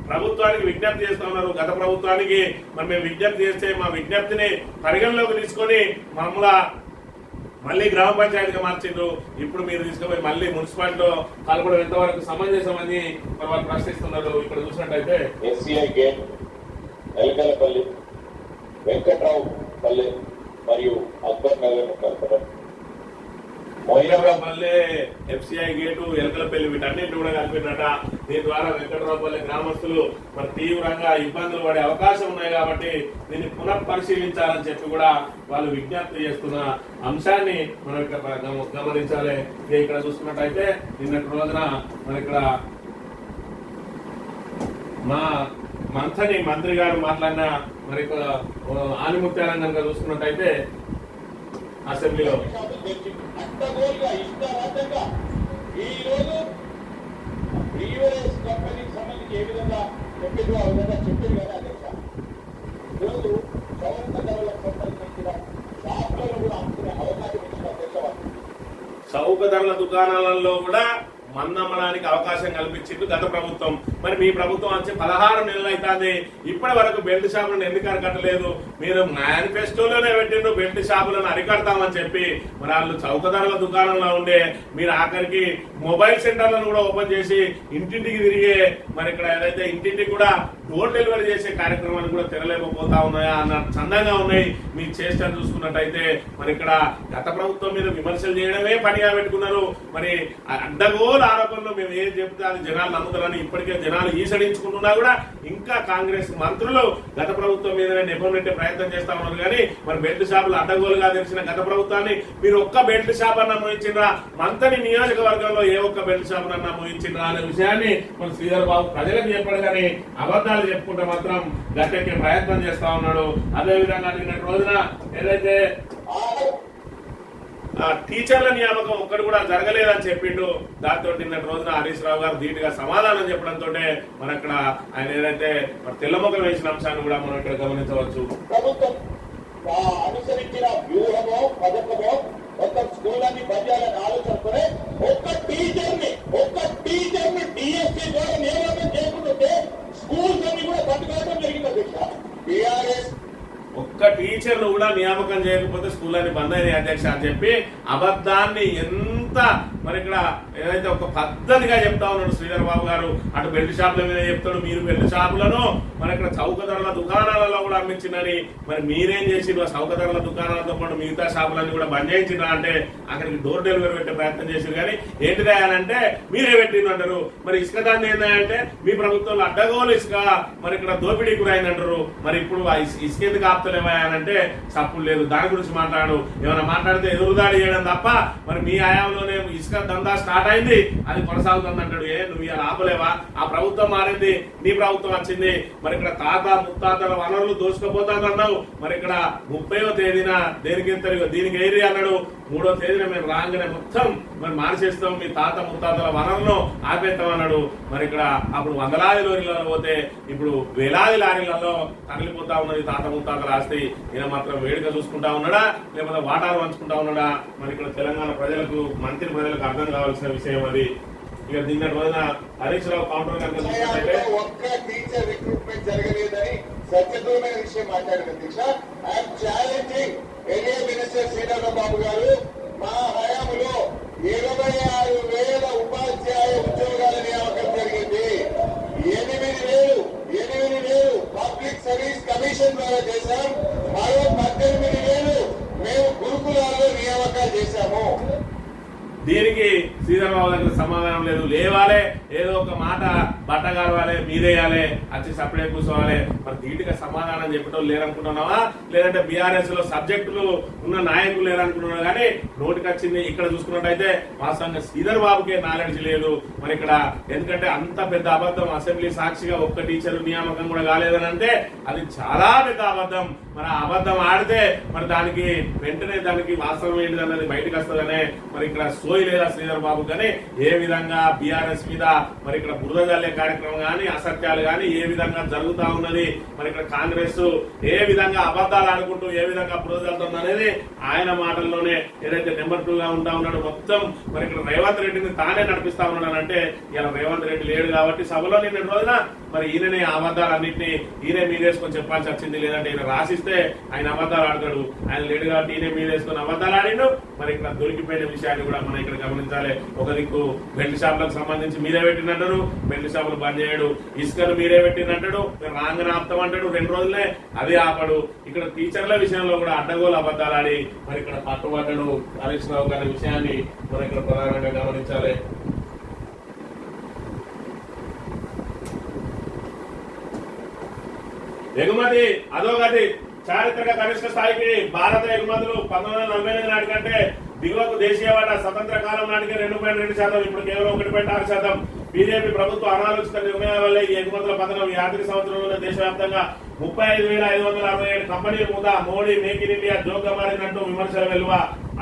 ప్రభుత్వానికి విజ్ఞప్తి చేస్తా ఉన్నారు. గత ప్రభుత్వానికి మరి మేము విజ్ఞప్తి చేస్తే మా విజ్ఞప్తిని పరిగణలోకి తీసుకొని మళ్ళీ గ్రామ పంచాయతీగా మార్చిండ్రు. ఇప్పుడు మీరు తీసుకుపోయి మళ్ళీ మున్సిపాలిటీలో కలపడం ఎంతవరకు సమంజసమని మరి వాళ్ళు ప్రశ్నిస్తున్నారు. ఇక్కడ చూసినట్టయితే ఎస్సీఐ గేట్, ఎల్కలపల్లి, వెంకట్రావుపల్లి మరియు అక్బర్ నగర్ కలపడం, మొయ్యరావుపల్లి, ఎఫ్సిఐ గేటు, ఎలకలపల్లి వీటన్నింటి కూడా కలిపినట. దీని ద్వారా వెంకట్రావుపల్లి గ్రామస్తులు మరి తీవ్రంగా ఇబ్బందులు పడే అవకాశం ఉన్నాయి. కాబట్టి దీన్ని పునఃపరిశీలించాలని చెప్పి కూడా వాళ్ళు విజ్ఞప్తి చేస్తున్న అంశాన్ని మనం ఇక్కడ గమనించాలి. ఇక్కడ చూసుకున్నట్టయితే నిన్నటి రోజున మరి ఇక్కడ మా మంత్రి గారు మాట్లాడిన మరి ఆనిముత్యాలను కనుక చూసుకున్నట్టయితే అసెంబ్లీలో అడ్డగోలుగా ఇష్టారాజ్యంగా ఈ రోజు ప్రీవియస్ కంపెనీకి సంబంధించి ఏ విధంగా చెప్పిందో ఆ విధంగా చెప్పారు కదా అధ్యక్ష. ఈరోజు గవర్నమెంట్ డెవలప్మెంట్ చౌక ధరల దుకాణాలలో కూడా మందమ్మడానికి అవకాశం కల్పించింది గత ప్రభుత్వం. మరి మీ ప్రభుత్వం వచ్చి 16 నెలలు అవుతుంది, ఇప్పటి వరకు బెల్ట్ షాపులను ఎందుకు అరికట్టలేదు? మీరు మేనిఫెస్టోలోనే పెట్టిండ్రు బెల్ట్ షాపులను అరికడతామని చెప్పి. మరి వాళ్ళు చౌక ధరల దుకాణంలో ఉండే మీరు ఆఖరికి మొబైల్ సెంటర్లను కూడా ఓపెన్ చేసి ఇంటింటికి తిరిగే మరి ఇక్కడ ఏదైతే ఇంటింటికి కూడా డోర్ డెలివరీ చేసే కార్యక్రమాలు కూడా తెరలేకపోతా ఉన్నాయా అన్న చందంగా ఉన్నాయి మీ చేష్టలు చూసుకున్నట్టయితే. మరి ఇక్కడ గత ప్రభుత్వం మీద విమర్శలు చేయడమే పనిగా పెట్టుకున్నారు. మరి అడ్డగోలు ఆరోపణలు మేము ఏం చెప్తే అది జనాలు నమ్ముతారని ఇప్పటికే జనాలు ఈసడించుకుంటున్నా కూడా ఇంకా కాంగ్రెస్ మంత్రులు గత ప్రభుత్వం మీద నెపం పెట్టే ప్రయత్నం చేస్తా ఉన్నారు. కానీ మరి బెల్ట్ షాపులు అడ్డగోలుగా తెలిసిన గత ప్రభుత్వాన్ని మీరు ఒక్క బెల్ట్ షాప్ అన్నా మోయించిండ్రా? మంత్రి నియోజకవర్గంలో ఏ ఒక్క బెల్ట్ షాప్ అన్నా మోయించిండ్రా అనే విషయాన్ని మన శ్రీధర్ బాబు ప్రజలకు చెప్పాడు. కానీ అబద్ధాలు చెప్పుకుంటే మాత్రం గట్టెక్కే ప్రయత్నం చేస్తా ఉన్నాడు. అదేవిధంగా నిన్నటి రోజున ఏదైతే టీచర్ల నియామకం ఒక్కటి కూడా జరగలేదని చెప్పిండు. దాంతో నిన్నటి రోజున హరీష్ రావు గారు ధీటుగా సమాధానం చెప్పడంతో మన ఇక్కడ ఆయన ఏదైతే తెల్లముఖం వేసిన అంశాన్ని కూడా మనం ఇక్కడ గమనించవచ్చు. ప్రభుత్వం అనుసరించిన వ్యూహమో పథకమో మొత్తం స్కూళ్ళని పద్యాలని ఆలోచనతోనే ఒక్క టీచర్ని డిఎస్సీ ద్వారా నియామకం చేయకుంటే స్కూల్స్ అన్ని కూడా పట్టుకోవడం జరిగింది అధ్యక్ష. టీఆర్ఎస్ ఒక్క టీచర్ను కూడా నియామకం చేయకపోతే స్కూళ్ళని బంద్ అయినాయి అధ్యక్ష అని చెప్పి అబద్ధాన్ని ఎంత మరి ఇక్కడ ఏదైతే ఒక పద్ధతిగా చెప్తా ఉన్నాడు శ్రీధర్ బాబు గారు. అటు బెల్ట్ షాపుల మీద చెప్తాడు, మీరు బెల్ట్ షాపులను మరి ఇక్కడ చౌక ధరల దుకాణాలలో కూడా అమ్మించిందని. మరి మీరేం చేసిండ్రు? చౌక ధరల దుకాణాలతో పాటు మిగతా షాపులన్నీ కూడా బంద్ చేయించిండ్రా అంటే అక్కడికి డోర్ డెలివరీ పెట్టే ప్రయత్నం చేసిండ్రు. కానీ ఏంటిదా అంటే మీరే పెట్టిండ్రు అంటారు. మరి ఇసుక దాన్ని ఏంటంటే మీ ప్రభుత్వంలో అడ్డగోలు ఇసుక మరి ఇక్కడ దోపిడీ గురైంది అంటారు. మరి ఇప్పుడు ఇసుక ఎందుకు ఆపుతలేవా అంటే సప్పుడు లేదు. దాని గురించి మాట్లాడు, ఏమైనా మాట్లాడితే ఎదురుదాడి చేయడం తప్ప మరి మీ హయాంలోనే ఇసుక దందా స్టార్ట్ అయింది, అది కొనసాగుతుంది అంటాడు. నువ్వు ఇలా ఆపలేవా? ఆ ప్రభుత్వం మారింది, నీ ప్రభుత్వం వచ్చింది. మరి ఇక్కడ తాత ముత్తాతల వనరులు దోచుకుపోతానన్నావు. మరి ఇక్కడ 30వ తేదీన దీనికి ఏరి అన్నాడు. 3వ తేదీన మేము రాగానే మొత్తం మరి మార్చేస్తాం, మీ తాత ముత్తాతల వనరులను ఆపేస్తాం అన్నాడు. మరి ఇక్కడ అప్పుడు వందలాది లారీలలో పోతే ఇప్పుడు వేలాది లారీలలో తగిలిపోతా ఉన్నది తాత ముత్తాతల ఆస్తి. ఈయన మాత్రం వేడుక చూసుకుంటా ఉన్నాడా లేకపోతే వాటాలు పంచుకుంటా ఉన్నాడా? మరి ఇక్కడ తెలంగాణ ప్రజలకు మంత్రి ప్రజలకు అర్థం కావాల్సిన విషయం అది. ఇక నిన్న రోజున హరీష్ రావు కౌంటర్ కనుక చూసినట్లయితే ఒక్క టీచర్ రిక్రూట్మెంట్ జరగలేదని సత్యదూరమైన విషయం మాట్లాడారు అధ్యక్ష. I'm challenging area minister Sridhar Babu garu, మా హయాంలో 26,000 ఉపాధ్యాయ ఉద్యోగాల నియామకం జరిగింది. 8,000 పబ్లిక్ సర్వీస్ కమిషన్ ద్వారా చేశాం. మరో 18,000 మేము గురుకులాల్లో నియామకాలు చేశాము. దీనికి శ్రీధర్ బాబు దగ్గర సమాధానం లేదు. లేవాలే, ఏదో ఒక మాట బట్టగారవాలి, మీదేయాలి, వచ్చి సపడే కూర్చోవాలి. మరి ధీటుగా సమాధానం చెప్పడం లేరనుకుంటున్నావా? లేదంటే బీఆర్ఎస్ లో సబ్జెక్టులు ఉన్న నాయకులు లేరనుకుంటున్నావు? కానీ నోటికి వచ్చింది ఇక్కడ చూసుకున్నట్టయితే వాస్తవంగా శ్రీధర్ బాబుకే నాలెడ్జ్ లేదు. మరి ఇక్కడ ఎందుకంటే అంత పెద్ద అబద్ధం, అసెంబ్లీ సాక్షిగా ఒక్క టీచర్ నియామకం కూడా కాలేదని అంటే అది చాలా పెద్ద అబద్ధం. మరి ఆ అబద్ధం ఆడితే మరి దానికి వెంటనే దానికి వాస్తవం ఏంటిది అన్నది బయటకు వస్తుందనే మరి ఇక్కడ సోయి లేదా శ్రీధర్ బాబు. కానీ ఏ విధంగా బీఆర్ఎస్ మీద మరి ఇక్కడ బురద జల్లే కార్యక్రమం కానీ అసత్యాలు కానీ ఏ విధంగా జరుగుతా ఉన్నది, మరి ఇక్కడ కాంగ్రెస్ ఏ విధంగా అబద్ధాలు ఆడుకుంటూ ఏ విధంగా బురద జల్లుతుంది అనేది ఆయన మాటల్లోనే ఏదైతే నెంబర్ 2 గా ఉంటా ఉన్నాడు. మొత్తం మరి ఇక్కడ రేవంత్ రెడ్డిని తానే నడిపిస్తా ఉన్నాడు. అంటే ఇలా రేవంత్ రెడ్డి లేడు కాబట్టి సభలో నిన్న రోజున మరి ఈయననే అబద్ధాలన్నింటినీ ఈయనే మీదేసుకొని చెప్పాల్సి వచ్చింది. లేదంటే ఈయన రాసిస్తే ఆయన అబద్ధాలు ఆడతాడు. ఆయన లేడు కాబట్టి ఈయనే మీదేసుకొని అబద్ధాలు ఆడిండు. మరి ఇక్కడ దొరికిపోయిన విషయాన్ని కూడా మనం ఇక్కడ గమనించాలి. ఒక దిక్కు బెల్ట్ షాపులకు సంబంధించి మీరే పెట్టినట్టారు, బెల్ట్ షాపులు బంద్ చేయడు. ఇసుకను మీరే పెట్టినట్టాడు, రాంగన ఆపుతామంటాడు, 2 రోజులే అది ఆపడు. ఇక్కడ టీచర్ల విషయంలో కూడా అడ్డగోలు అబద్ధాలు ఆడి మరి ఇక్కడ పట్టుబడ్డాడు హరీష్ రావు గారి విషయాన్ని మనం ఇక్కడ ప్రధానంగా గమనించాలి. ఎగుమతి అధోగతి చారిత్రక కనిష్ట స్థాయికి భారత ఎగుమతులు 1948 నాటి కంటే దిగువకు దేశీయ వాటా స్వతంత్ర కాలం నాటికి 2.2%, ఇప్పుడు కేవలం 1.6%. బీజేపీ ప్రభుత్వ అనాలోచిత నిర్ణయాల వల్ల ఈ ఎగుమతుల పతనం ఈ ఆర్థిక సంవత్సరంలోనే దేశవ్యాప్తంగా 35,567 కంపెనీల మూత. మోడీ మేక్ ఇన్ ఇండియా జోక్గా మారినట్టు విమర్శల వెలువ.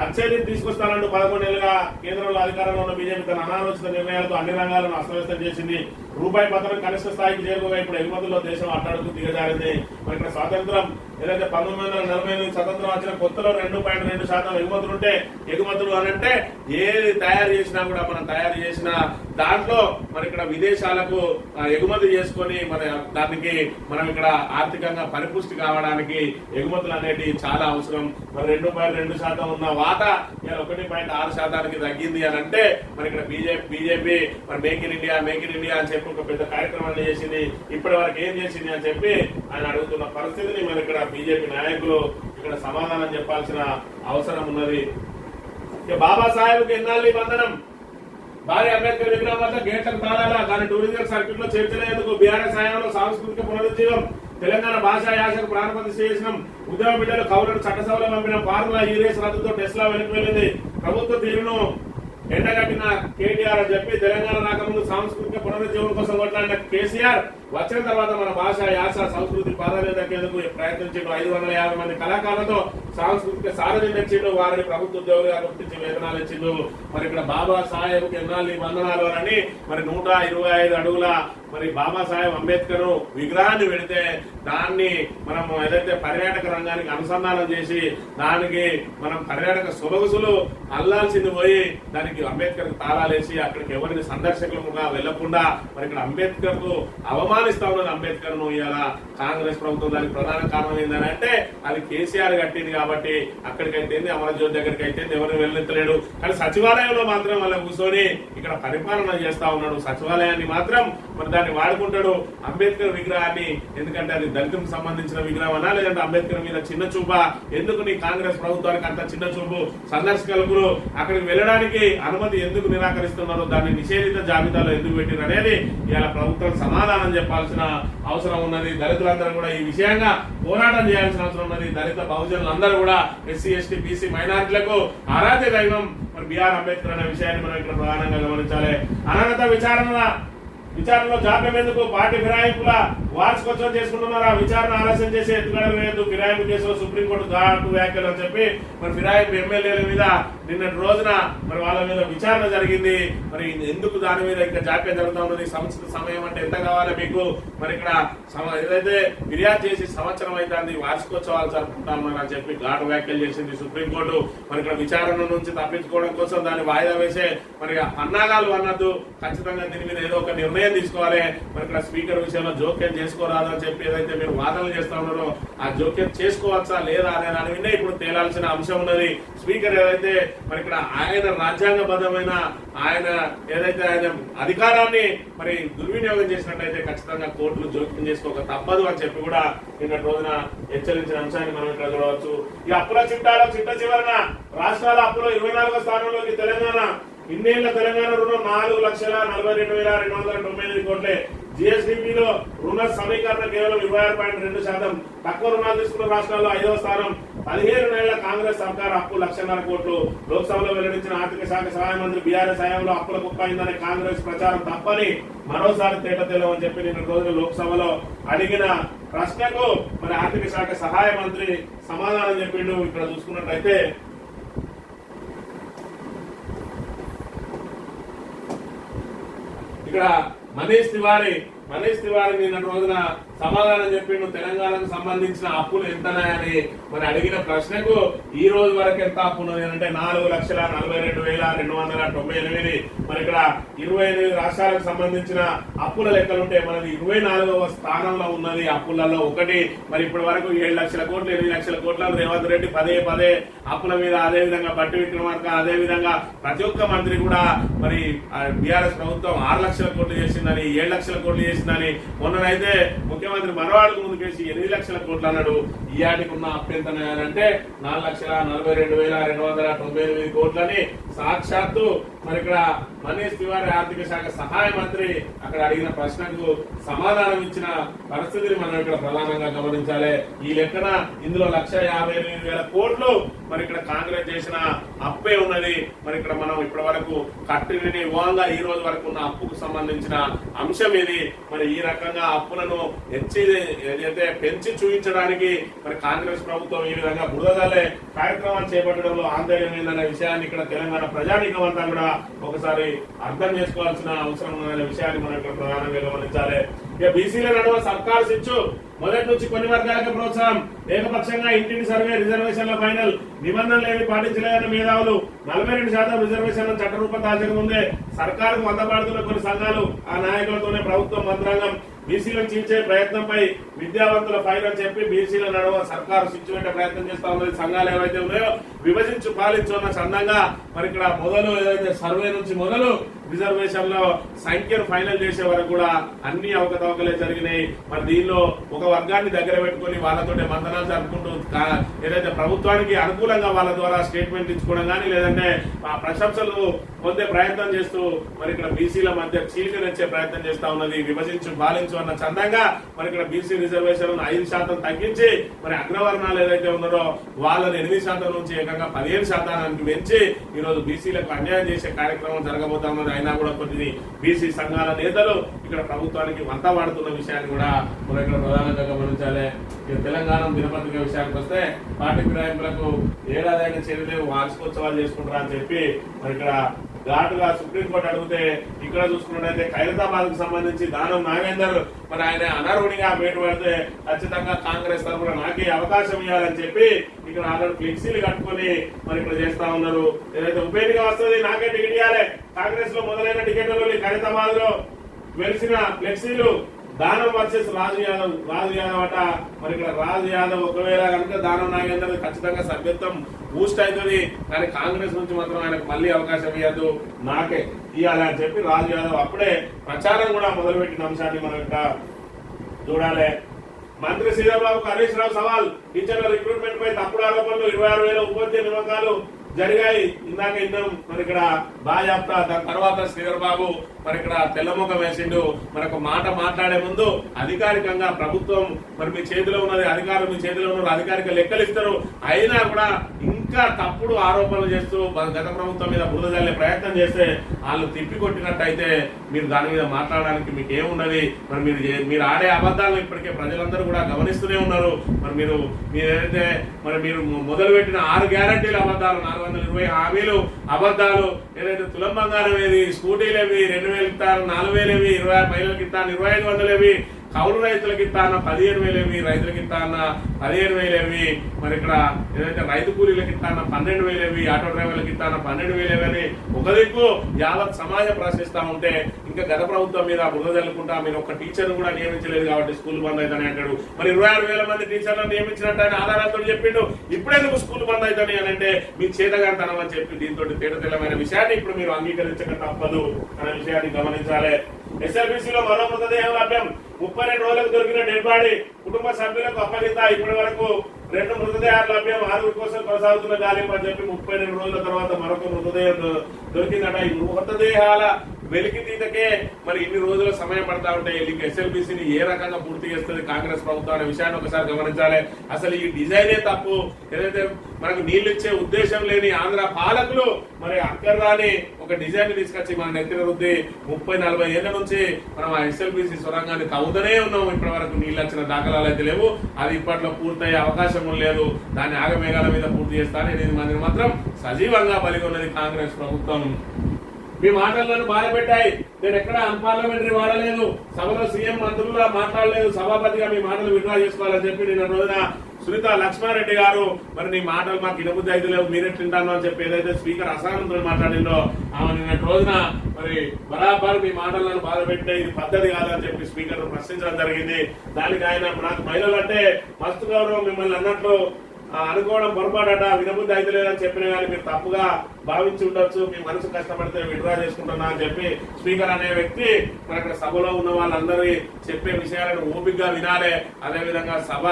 అచ్చేది తీసుకొస్తానంటూ 11 ఏళ్లుగా కేంద్రంలో అధికారంలో ఉన్న బీజేపీ తన అనాలోచిత నిర్ణయాలతో అన్ని రంగాలను అస్తవ్యస్తం చేసింది. రూపాయి పతనం కనిష్ట స్థాయికి చేరుకోగా ఇప్పుడు ఎగుమతుల్లో దేశం అట్టాడుతూ దిగజారింది. మరి ఇక్కడ స్వాతంత్రం ఏదైతే 1948 స్వతంత్రం వచ్చిన కొత్తలో 2.2% ఎగుమతులుంటే ఎగుమతులు అని అంటే ఏది తయారు చేసినా కూడా మనం తయారు చేసిన దాంట్లో మరి ఇక్కడ విదేశాలకు ఎగుమతి చేసుకొని మన దానికి మనం ఇక్కడ ఆర్థికంగా పరిపుష్టి కావడానికి ఎగుమతులు అనేటివి చాలా అవసరం. మరి 2.2% ఉన్న వాటా 1.6% తగ్గింది అని అంటే మరి ఇక్కడ బీజేపీ మరి మేక్ ఇన్ ఇండియా అని చెప్పి ఒక పెద్ద కార్యక్రమాన్ని చేసింది. ఇప్పటి వరకు ఏం చేసింది అని చెప్పి ఆయన అడుగుతున్న పరిస్థితిని మరి ఇక్కడ బీజేపీ నాయకులు ఇక్కడ సమాధానం చెప్పాల్సిన అవసరం ఉన్నది. బాబాసాహెబ్కి ఎన్నాళ్ళు బంధనం, భారీ అంబేద్కర్ విగ్రహం వద్ద గేట్లకు తాళాలా, దాని టూరిజం సర్క్యూట్ లో చేర్చలేందుకు బీఆర్ఎస్ హయాంలో సాంస్కృతిక పునరుజ్జీవం, తెలంగాణ భాషా యాసకు ప్రాణప్రతిష్ఠ చేసినాం, ఉద్యమ బిడ్డలు కౌరను చట్టసభలో పంపిన ఫార్ములా ఈ రేస్ రద్దుతో టెస్లా వెనక్కి వెళ్ళింది, ప్రభుత్వ తీరును ఎండగట్టిన కేటీఆర్ అని చెప్పి తెలంగాణ రాకముందు సాంస్కృతిక పునరుజ్జీవం కోసం కొట్లాడిన కేసీఆర్ వచ్చిన తర్వాత మన భాష యాస సంస్కృతి ప్రాధాన్యత దక్కేందుకు ప్రయత్నించిండు. 550 మంది కళాకారులతో సాంస్కృతిక సారథ్యం తెచ్చిండు. వారిని ప్రభుత్వ ఉద్యోగులుగా గుర్తించి వేతనాలు ఇచ్చిండు. మరి ఇక్కడ బాబా సాహెబ్కి ఎన్నాళ్ళు వందనాలు అని మరి 125 అడుగుల మరి బాబాసాహెబ్ అంబేద్కర్ విగ్రహాన్ని పెడితే దాన్ని మనం ఏదైతే పర్యాటక రంగానికి అనుసంధానం చేసి దానికి మనం పర్యాటక సొగసులు అల్లాల్సింది పోయి దానికి అంబేద్కర్ తాళాలేసి అక్కడికి ఎవరిని సందర్శకులుగా వెళ్లకుండా మరి ఇక్కడ అంబేద్కర్ కు అవమానిస్తా ఉన్నది. అంబేద్కర్ ను ఇవాళ కాంగ్రెస్ ప్రభుత్వం దానికి ప్రధాన కారణం ఏంటంటే అంటే అది కేసీఆర్ కట్టింది కాబట్టి అక్కడికైతే అమరజ్యోతి దగ్గరికి అయితే ఎవరిని వెళ్ళెత్తలేడు. కానీ సచివాలయంలో మాత్రం వాళ్ళ కూర్చొని ఇక్కడ పరిపాలన చేస్తా ఉన్నాడు. సచివాలయాన్ని మాత్రం మరి దాన్ని వాడుకుంటాడు. అంబేద్కర్ విగ్రహాన్ని ఎందుకంటే అది దళితులకు సంబంధించిన విగ్రహం అనా లేదంటే అంబేద్కర్ మీద చిన్న చూపా, ఎందుకు నీ కాంగ్రెస్ ప్రభుత్వానికి అంత చిన్న చూపు, సందర్శకులకు అక్కడికి వెళ్ళడానికి అనుమతి ఎందుకు నిరాకరిస్తున్నారో దాన్ని నిషేధిత జాబితాలో ఎందుకు పెట్టిన అనేది ఇవాళ ప్రభుత్వం సమాధానం చెప్పాల్సిన అవసరం ఉన్నది. దళితులందరూ కూడా ఈ విషయంగా పోరాటం చేయాల్సిన అవసరం ఉన్నది. దళిత బహుజనులందరూ కూడా ఎస్సీ ఎస్టీ బీసీ మైనారిటీలకు ఆరాధ్య దైవం మరి బిఆర్ అంబేద్కర్ అనే విషయాన్ని మనం ఇక్కడ ప్రధానంగా గమనించాలి. అనర్హత విచారణలో జాప్యం ఎందుకు, పార్టీ ఫిరాయింపుల వార్షికోత్సవం చేసుకుంటున్నారు, ఆ విచారణ ఆలస్యం చేసి ఎత్తుగడలు వేయద్దు, ఫిరాయింపు కేసులో సుప్రీంకోర్టు ఘాటు వ్యాఖ్యలు అని చెప్పి మరి ఫిరాయింపు ఎమ్మెల్యేల మీద నిన్నటి రోజున మరి వాళ్ళ మీద విచారణ జరిగింది. మరి ఎందుకు దాని మీద ఇంకా జాప్యం జరుగుతూ ఉన్నది, సముచిత సమయం అంటే ఎంత కావాలి మీకు, మరి ఇక్కడ ఏదైతే ఫిర్యాదు చేసి సంవత్సరం అయితే వార్షికోత్సవాలు జరుపుకుంటా ఉన్నారని చెప్పి ఘాటు వ్యాఖ్యలు చేసింది సుప్రీంకోర్టు. మరి ఇక్కడ విచారణ నుంచి తప్పించుకోవడం కోసం దాన్ని వాయిదా వేసే మరి అన్నాగాలు అన్నట్టు ఖచ్చితంగా దీని మీద ఏదో ఒక నిర్ణయం తీసుకోవాలి. మరి ఇక్కడ స్పీకర్ విషయంలో జోక్యం చేసుకోరాదు అని చెప్పి ఏదైతే మీరు వాదనలు చేస్తా ఉన్నారో ఆ జోక్యం చేసుకోవచ్చా లేదా అనే దాని మీద ఇప్పుడు తేలాల్సిన అంశం ఉన్నది. స్పీకర్ ఏదైతే మరి ఇక్కడ ఆయన రాజ్యాంగబద్ధమైన ఆయన ఏదైతే ఆయన అధికారాన్ని మరి దుర్వినియోగం చేసినట్లయితే ఖచ్చితంగా కోర్టులు జోక్యం చేసుకోక తప్పదు అని చెప్పి కూడా నిన్నటి రోజున హెచ్చరించిన అంశాన్ని మనం ఇక్కడ చూడవచ్చు. ఈ అప్పుల చిట్టాలో చిట్ట చివరన రాష్ట్రాల అప్పులో 24వ స్థానంలోకి తెలంగాణ. ఇన్నేళ్ల తెలంగాణ రుణం 4,42,299 కోట్లే. జిఎస్డిపిలో రుణ సమీకరణ కేవలం 26.2%. తక్కువ రుణాలు తీసుకున్న రాష్ట్రాల్లో 5వ స్థానం. 15 నెలల కాంగ్రెస్ సర్కార్ అప్పు 1,00,000 కోట్లు. లోక్సభలో వెల్లడించిన ఆర్థిక శాఖ సహాయ మంత్రి బీఆర్ఎస్ హయాంలో అప్పుల కుప్పైందనే కాంగ్రెస్ ప్రచారం తప్పని మరోసారి తేటతెల్లవని చెప్పి నిన్న రోజున లోక్సభలో అడిగిన ప్రశ్నకు మరి ఆర్థిక శాఖ సహాయ మంత్రి సమాధానం చెప్పిండు. ఇక్కడ చూసుకున్నట్లయితే ఇక్కడ మనీష్ తివారీ నిన్న రోజున సమాధానం చెప్పిండు. తెలంగాణకు సంబంధించిన అప్పులు ఎంతనాయని మరి అడిగిన ప్రశ్నకు ఈ రోజు వరకు ఎంత అప్పు ఉన్నది అంటే 4,42,298. మరి ఇక్కడ 28 రాష్ట్రాలకు సంబంధించిన అప్పుల లెక్కలుంటే మనది 24వ స్థానంలో ఉన్నది అప్పులలో ఒకటి. మరి ఇప్పటి వరకు 7 లక్షల కోట్లు 8 లక్షల కోట్లను రేవంత్ రెడ్డి పదే అప్పుల మీద, అదే విధంగా బట్టి విక్రమార్క, అదే విధంగా ప్రతి ఒక్క మంత్రి కూడా మరి బీఆర్ఎస్ ప్రభుత్వం 6 లక్షల కోట్లు చేసిందని, 7 లక్షల కోట్లు చేసిందని, మొన్ననైతే ముఖ్యమంత్రి మనవాడికి ముందుకేసి 8 లక్షల కోట్లు అన్నాడు. ఈ ఆటికి ఉన్న అప్పు ఎంత అంటే 4,42,299 కోట్లని సాక్షాత్తు మరి ఇక్కడ మనీష్ తివారీ ఆర్థిక శాఖ సహాయ మంత్రి అక్కడ అడిగిన ప్రశ్నకు సమాధానం ఇచ్చిన పరిస్థితిని మనం ఇక్కడ ప్రధానంగా గమనించాలి. ఈ లెక్కన ఇందులో 1,58,000 కోట్లు మరి ఇక్కడ కాంగ్రెస్ చేసిన అప్పే ఉన్నది. మరి ఇక్కడ మనం ఇప్పటి వరకు కట్టిన ఓంగా ఈ రోజు వరకు ఉన్న అప్పుకు సంబంధించిన అంశం ఇది. మరి ఈ రకంగా అప్పులను ఏదైతే పెంచి చూపించడానికి మరి కాంగ్రెస్ ప్రభుత్వం ఈ విధంగా బురదలే కార్యక్రమాలు చేపట్టడంలో ఆందోళన విషయాన్ని ఇక్కడ తెలంగాణ ప్రజానీకం అంతా కూడా ఒకసారి అర్థం చేసుకోవాల్సిన అవసరం ఉన్న విషయాన్ని మనం ఇక్కడ ప్రధానంగా గమనించాలి. ఇక బీసీల నడుమ సర్కారు శిక్షు మొదటి నుంచి కొన్ని వర్గాలకు ప్రోత్సాహం, ఏకపక్షంగా ఇంటింటి సర్వే, రిజర్వేషన్ల ఫైనల్, నిబంధనలు ఏమి పాటించలేదన్న మేధావులు, 42% రిజర్వేషన్లను చట్టరూపం దాల్చక ముందే సర్కారుకు మద్దతుపడుతున్న కొన్ని సంఘాలు, ఆ నాయకులతోనే ప్రభుత్వం మంత్రాంగం బీసీలను చీల్చే ప్రయత్నంపై విద్యావంతుల ఫైర్ అని చెప్పి బీసీల నడుమ సర్కారు శిక్ష పెట్టే ప్రయత్నం చేస్తా ఉన్నది. సంఘాలు ఏవైతే ఉన్నాయో విభజించు పాలించు అన్న చందంగా మరి ఇక్కడ మొదలు ఏదైతే సర్వే నుంచి మొదలు రిజర్వేషన్ లో సంఖ్యను ఫైనల్ చేసే వరకు కూడా అన్ని అవకతవకలే జరిగినాయి. మరి దీనిలో ఒక వర్గాన్ని దగ్గర పెట్టుకుని వాళ్ళతోటి మంతనాలు జరుపుకుంటూ ఏదైతే ప్రభుత్వానికి అనుకూలంగా వాళ్ళ ద్వారా స్టేట్మెంట్ ఇచ్చుకోవడం కానీ లేదంటే ఆ ప్రశంసలు పొందే ప్రయత్నం చేస్తూ మరి ఇక్కడ బీసీల మధ్య చీలికనిచ్చే ప్రయత్నం చేస్తా ఉన్నది. విభజించు పాలించు అన్న చందంగా మరి ఇక్కడ బీసీ రిజర్వేషన్ 5% తగ్గించి మరి అగ్రవర్ణాలు ఏదైతే ఉన్నారో వాళ్ళని 8% నుంచి ఏకంగా 15% పెంచి ఈ రోజు బీసీలకు అన్యాయం చేసే కార్యక్రమం జరగబోతా ఉన్నది. అయినా కూడా కొన్ని బీసీ సంఘాల నేతలు ఇక్కడ ప్రభుత్వానికి వంత వాడుతున్న విషయాన్ని కూడా మనం ఇక్కడ ప్రధానంగా గమనించాలి. తెలంగాణ దినపత్రిక విషయానికి వస్తే పార్టీ ఫిరాయింపులకు ఏడాదైన చర్యలు వార్షికోత్సవాలు చేసుకుంటారా అని చెప్పి మరి ఇక్కడ ఘాటుగా సుప్రీంకోర్టు అడిగితే ఇక్కడ చూసుకున్నట్టయితే ఖైరతాబాద్ కు సంబంధించి దానం నాగేందర్ మరి ఆయన అనర్హునిగా పేరు పెడితే ఖచ్చితంగా కాంగ్రెస్ తరఫున నాకే అవకాశం ఇవ్వాలని చెప్పి ఇక్కడ ఆల్రెడీ ఫ్లెక్సీలు కట్టుకుని మరి ఇక్కడ చేస్తా ఉన్నారు. ఏదైతే ఉప ఎన్నిక వస్తుంది నాకే టికెట్ ఇవ్వాలి, కాంగ్రెస్ లో మొదలైన టికెట్లలో ఖైరతాబాద్ లో వెలిసిన ఫ్లెక్సీలు దానం వర్సెస్ రాజు యాదవ్ అట. మరి ఇక్కడ రాజు యాదవ్ ఒకవేళ కనుక దానం నాగేందర్ ఖచ్చితంగా సభ్యత్వం బూస్ట్ అవుతుంది, కానీ కాంగ్రెస్ నుంచి మాత్రం ఆయనకు మళ్ళీ అవకాశం ఇవ్వద్దు, నాకే ఇవ్వాలి అని చెప్పి రాజు యాదవ్ అప్పుడే ప్రచారం కూడా మొదలుపెట్టిన అంశాన్ని మనం ఇక్కడ చూడాలి. మంత్రి శ్రీధర్బాబుకు హరీష్ రావు సవాల్, టీచర్ల రిక్రూట్మెంట్ పై తప్పుడు ఆరోపణలు, 26,000 ఉపాధ్యాయ నియామకాలు జరిగాయి. ఇందాక ఇన్నాం మరి ఇక్కడ బాజాప్తా. దాని తర్వాత శ్రీధర్ బాబు మరి ఇక్కడ తెల్లముఖం వేసిండు. మరొక మాట మాట్లాడే ముందు అధికారికంగా ప్రభుత్వం మరి మీ చేతిలో ఉన్నది, అధికారులు మీ చేతిలో ఉన్నారు, అధికారిక లెక్కలు ఇస్తారు, అయినా కూడా ఇంకా తప్పుడు ఆరోపణలు చేస్తూ గత ప్రభుత్వం మీద బురద జల్లే ప్రయత్నం చేస్తే వాళ్ళు తిప్పికొట్టినట్టయితే మీరు దాని మీద మాట్లాడడానికి మీకు ఏమున్నది? మరి మీరు ఆడే అబద్ధాలను ఇప్పటికే ప్రజలందరూ కూడా గమనిస్తూనే ఉన్నారు. మరి మీరేదైతే మరి మీరు మొదలుపెట్టిన 6 గ్యారంటీల అబద్ధాలు, 420 హామీలు అబద్ధాలు, ఏదైతే తులం బంగారం ఏది, స్కూటీలు ఏవి, 2,000 ఇస్తారు, 4,000 ఏవి, 20 మహిళలకు ఇస్తాను, 2,500 ఏవి, కౌలు రైతులకు ఇస్తాన 15,000 ఏవి, రైతులకు ఇస్తాన 15,000 ఏవి, మరి ఇక్కడ ఏదైతే రైతు కూలీలకు ఇస్తాన 12,000 ఏవి, ఆటో డ్రైవర్లకు ఇస్తాన 12,000 ఏవి అని ఒక దిక్కు యావత్ సమాజం ప్రశ్నిస్తా ఉంటే ఇంకా గత ప్రభుత్వం మీద బురద జల్లుకుంటా మీరు ఒక టీచర్ కూడా నియమించలేదు కాబట్టి స్కూల్ బంద్ అవుతాని అంటాడు. మరి 26,000 మంది టీచర్లను నియమించినట్టు ఆయన ఆధారాలతో చెప్పిండు. ఇప్పుడెందుకు స్కూల్ బంద్ అవుతాని అని అంటే మీ చేతగాంతనం అని చెప్పి దీంతో తేటతెల్లమైన విషయాన్ని ఇప్పుడు మీరు అంగీకరించక తప్పదు అనే విషయాన్ని గమనించాలి. ఎస్ఎల్బీసీలో మరో మృతదేహం లభ్యం, 32 రోజులకు దొరికిన డెడ్ బాడీ కుటుంబ సభ్యులకు అప్పగింత. ఇప్పటి వరకు 2 మృతదేహాలు లభ్యం, 6 కోసం కొనసాగుతున్న గాలింపు అని చెప్పి 32 రోజుల తర్వాత మరొక మృతదేహం దొరికిందట. ఈ మృతదేహాల వెలికి తీతకే మరి ఇన్ని రోజుల సమయం పడతా ఉంటాయి. ఎస్ఎల్బీసీని ఏ రకంగా పూర్తి చేస్తుంది కాంగ్రెస్ ప్రభుత్వం అనే విషయాన్ని ఒకసారి గమనించాలి. అసలు ఈ డిజైనే తప్పు. ఏదైతే మనకు నీళ్లు ఇచ్చే ఉద్దేశం లేని ఆంధ్ర పాలకులు మరి అక్కర్రాని ఒక డిజైన్ తీసుకొచ్చి మన నెత్తిన రుద్ది 30-40 ఏళ్ల నుంచి మనం ఆ ఎస్ఎల్బీసీ సొరంగాన్ని తవ్వుతూనే ఉన్నాం. ఇప్పటి వరకు నీళ్ళు వచ్చిన దాఖలాలు అయితే లేవు. అది ఇప్పట్లో పూర్తయ్యే అవకాశం లేదు. దాన్ని ఆగమేఘాల మీద పూర్తి చేస్తాను. 8 మందిని మాత్రం సజీవంగా బలిగి ఉన్నది కాంగ్రెస్ ప్రభుత్వం. మీ మాటలను బాధపెట్టాయి. నేను ఎక్కడ అన్పార్లమెంటరీ వాడలేదు, సభలో సీఎం మంత్రులుగా మాట్లాడలేదు, సభాపతిగా మీ మాటలు విత్డ్రా చేసుకోవాలని చెప్పి నిన్న రోజున సునీత లక్ష్మారెడ్డి గారు మరి నీ మాటలు మాకు ఇనబుద్ధి అయితే లేవు, మీరే తింటాను అని చెప్పి ఏదైతే స్పీకర్ అసహనంతో మాట్లాడిందో ఆమె నిన్న రోజున మరి బరాబర్ మీ మాటలను బాధపెట్టే ఇది పద్ధతి కాదని చెప్పి స్పీకర్ ప్రశ్నించడం జరిగింది. దానికి ఆయన నాకు మహిళలు అంటే మస్తు గౌరవం, మిమ్మల్ని అన్నట్లు అనుకోవడం పొరపాటట, వినబుద్ధి అయితే లేదని చెప్పిన కానీ మీరు తప్పుగా భావించి ఉండొచ్చు, మీ మనసు కష్టపడితే విత్డ్రా చేసుకుంటున్నా అని చెప్పి స్పీకర్ అనే వ్యక్తి మరి అక్కడ సభలో ఉన్న వాళ్ళందరి చెప్పే విషయాలను ఓపికగా వినాలి. అదేవిధంగా సభ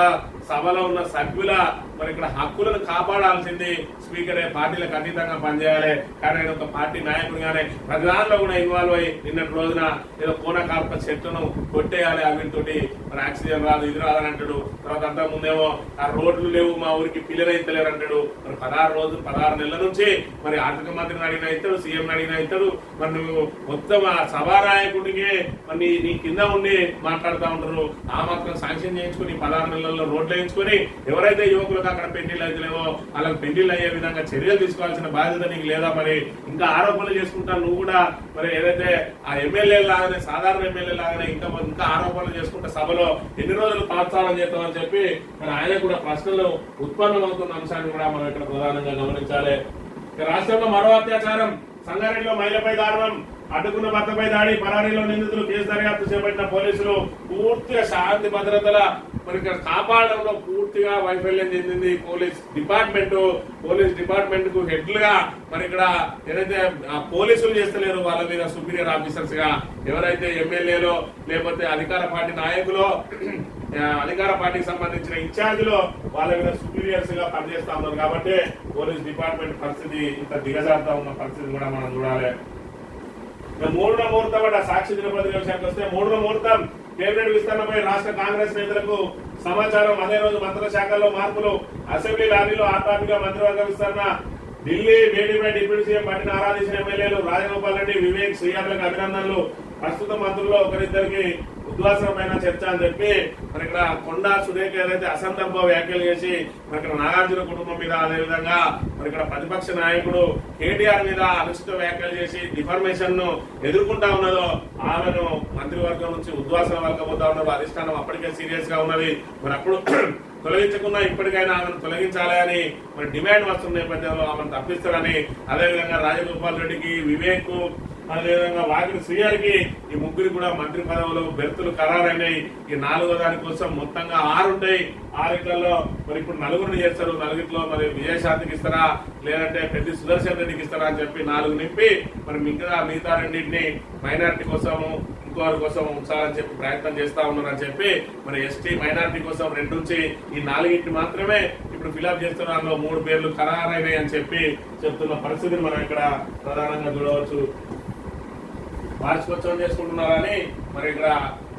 సభలో ఉన్న సభ్యుల మరి ఇక్కడ హక్కులను కాపాడాల్సింది స్పీకరే. పార్టీలకు అతీతంగా పనిచేయాలి. కానీ ఆయన ఒక పార్టీ నాయకుడిగానే ప్రధానంలో కూడా ఇన్వాల్వ్ అయ్యి నిన్నటి రోజున ఏదో కోన కార్ప చెట్లను కొట్టేయాలి, వీటితోటి మరి ఆక్సిజన్ రాదు ఇది రాదని అంటాడు. తర్వాత అంతా ముందేమో ఆ రోడ్లు లేవు మా ఊరికి పిల్లలు అయితలేరు అంటాడు. మరి 16 నెలల నుంచి మరి ఆర్థిక మంత్రిని అడిగిన ఇస్తాడు, సీఎం అడిగిన ఇస్తాడు. మరి నువ్వు మొత్తం ఆ సభా నాయకుడికి మరి నీ కింద ఉండి మాట్లాడుతూ ఉంటారు. ఆ మాత్రం శాంక్షన్ చేయించుకుని 16 నెలల్లో రోడ్లు వేయించుకుని ఎవరైతే యువకులకు అక్కడ పెళ్లిళ్ళు అయితేలేవో వాళ్ళకి పెళ్లిళ్ళు అయ్యే విధంగా చర్యలు తీసుకోవాల్సిన బాధ్యత నీకు లేదా? మరి ఇంకా ఆరోపణలు చేసుకుంటా నువ్వు కూడా మరి ఏదైతే ఆ ఎమ్మెల్యే లాగానే సాధారణ ఎమ్మెల్యే లాగానే ఇంకా ఆరోపణలు చేసుకుంటే సభలో ఎన్ని రోజులు పాఠశాలను చేస్తామని చెప్పి మరి ఆయన కూడా ప్రశ్నలు ఉత్పన్నమవుతున్న అంశాన్ని కూడా మనం ఇక్కడ ప్రధానంగా గమనించాలి. రాష్ట్రంలో మరో అత్యాచారం, సంగారెడ్డిలో మహిళపై దారుణం, అడ్డుకున్న భర్తపై దాడి, పరారీలో నిందితులు, కేసు దర్యాప్తు చేపట్టిన పోలీసులు. పూర్తిగా శాంతి భద్రతల మరి ఇక్కడ కాపాడడంలో పూర్తిగా వైఫల్యం చెందింది పోలీస్ డిపార్ట్మెంట్ కు హెడ్లుగా మరి ఇక్కడ ఏదైతే పోలీసులు చేస్తలేరు వాళ్ళ మీద సుపీరియర్ ఆఫీసర్స్ గా ఎవరైతే ఎమ్మెల్యేలో లేకపోతే అధికార పార్టీ నాయకులో అధికార పార్టీకి సంబంధించిన ఇన్ఛార్జిలో వాళ్ళ మీద సుపీరియర్స్ గా పనిచేస్తా ఉన్నారు. కాబట్టి పోలీస్ డిపార్ట్మెంట్ పరిస్థితి ఇంత దిగజారుతా ఉన్న పరిస్థితి కూడా మనం చూడాలి. మూడో ముహూర్తం సాక్షి దినపత్రిక విషయానికి వస్తే, మూడో ముహూర్తం కేబినెట్ విస్తరణపై రాష్ట్ర కాంగ్రెస్ నేతలకు సమాచారం. అదే రోజు మంత్రుల శాఖల్లో మార్పులు, అసెంబ్లీ లాబీలో ఆటాపిగా మంత్రివర్గ విస్తరణ. ఢిల్లీ భేటీపై డిప్యూటీ సీఎం పట్టిన ఆరాధించిన ఎమ్మెల్యేలు రాజగోపాల్ రెడ్డి, వివేక్, శ్రీయాదులకు అభినందనలు. ప్రస్తుత మంత్రుల్లో ఒకరిద్దరికి ఉద్వాసనమైన చర్చ అని చెప్పి మరి ఇక్కడ కొండా సురేఖ ఏదైతే అసందర్భ వ్యాఖ్యలు చేసి మరి ఇక్కడ నాగార్జున కుటుంబం మీద, అదేవిధంగా మరి ఇక్కడ ప్రతిపక్ష నాయకుడు కేటీఆర్ మీద అనుచిత వ్యాఖ్యలు చేసి డిఫర్మేషన్ ను ఎదుర్కొంటా ఉన్నదో ఆమెను మంత్రివర్గం నుంచి ఉద్వాసన వలకపోతా ఉన్నారు. అధిష్టానం అప్పటికే సీరియస్ గా ఉన్నది. మరి అప్పుడు తొలగించకుండా ఇప్పటికైనా ఆమెను తొలగించాలి అని మరి డిమాండ్ వస్తున్న నేపథ్యంలో ఆమెను తప్పిస్తారని, అదేవిధంగా రాజగోపాల్ రెడ్డికి, వివేక్, అదేవిధంగా వాకిటి శ్రీయారికి ఈ ముగ్గురు కూడా మంత్రి పదవులు బెర్తులు ఖరారైనాయి. ఈ 4వ దాని కోసం మొత్తంగా 6 ఉంటాయి. 6 మరి ఇప్పుడు 4 చేస్తారు. 4 మరి విజయశాంతికి ఇస్తారా లేదంటే పెద్ద సుదర్శన్ రెడ్డికి ఇస్తారా అని చెప్పి 4 నింపి మరి మిగతా రెండింటిని మైనారిటీ కోసము ఇంకోరి కోసం ఉంచాలని చెప్పి ప్రయత్నం చేస్తా ఉన్నారని చెప్పి మరి ఎస్టీ మైనారిటీ కోసం 2 నుంచి ఈ 4 మాత్రమే ఇప్పుడు ఫిలప్ చేస్తున్నారు. 3 పేర్లు ఖరారైనాయి అని చెప్పి చెప్తున్న పరిస్థితిని మనం ఇక్కడ ప్రధానంగా చూడవచ్చు. వార్షికోత్సవం చేసుకుంటున్నారని మరి ఇక్కడ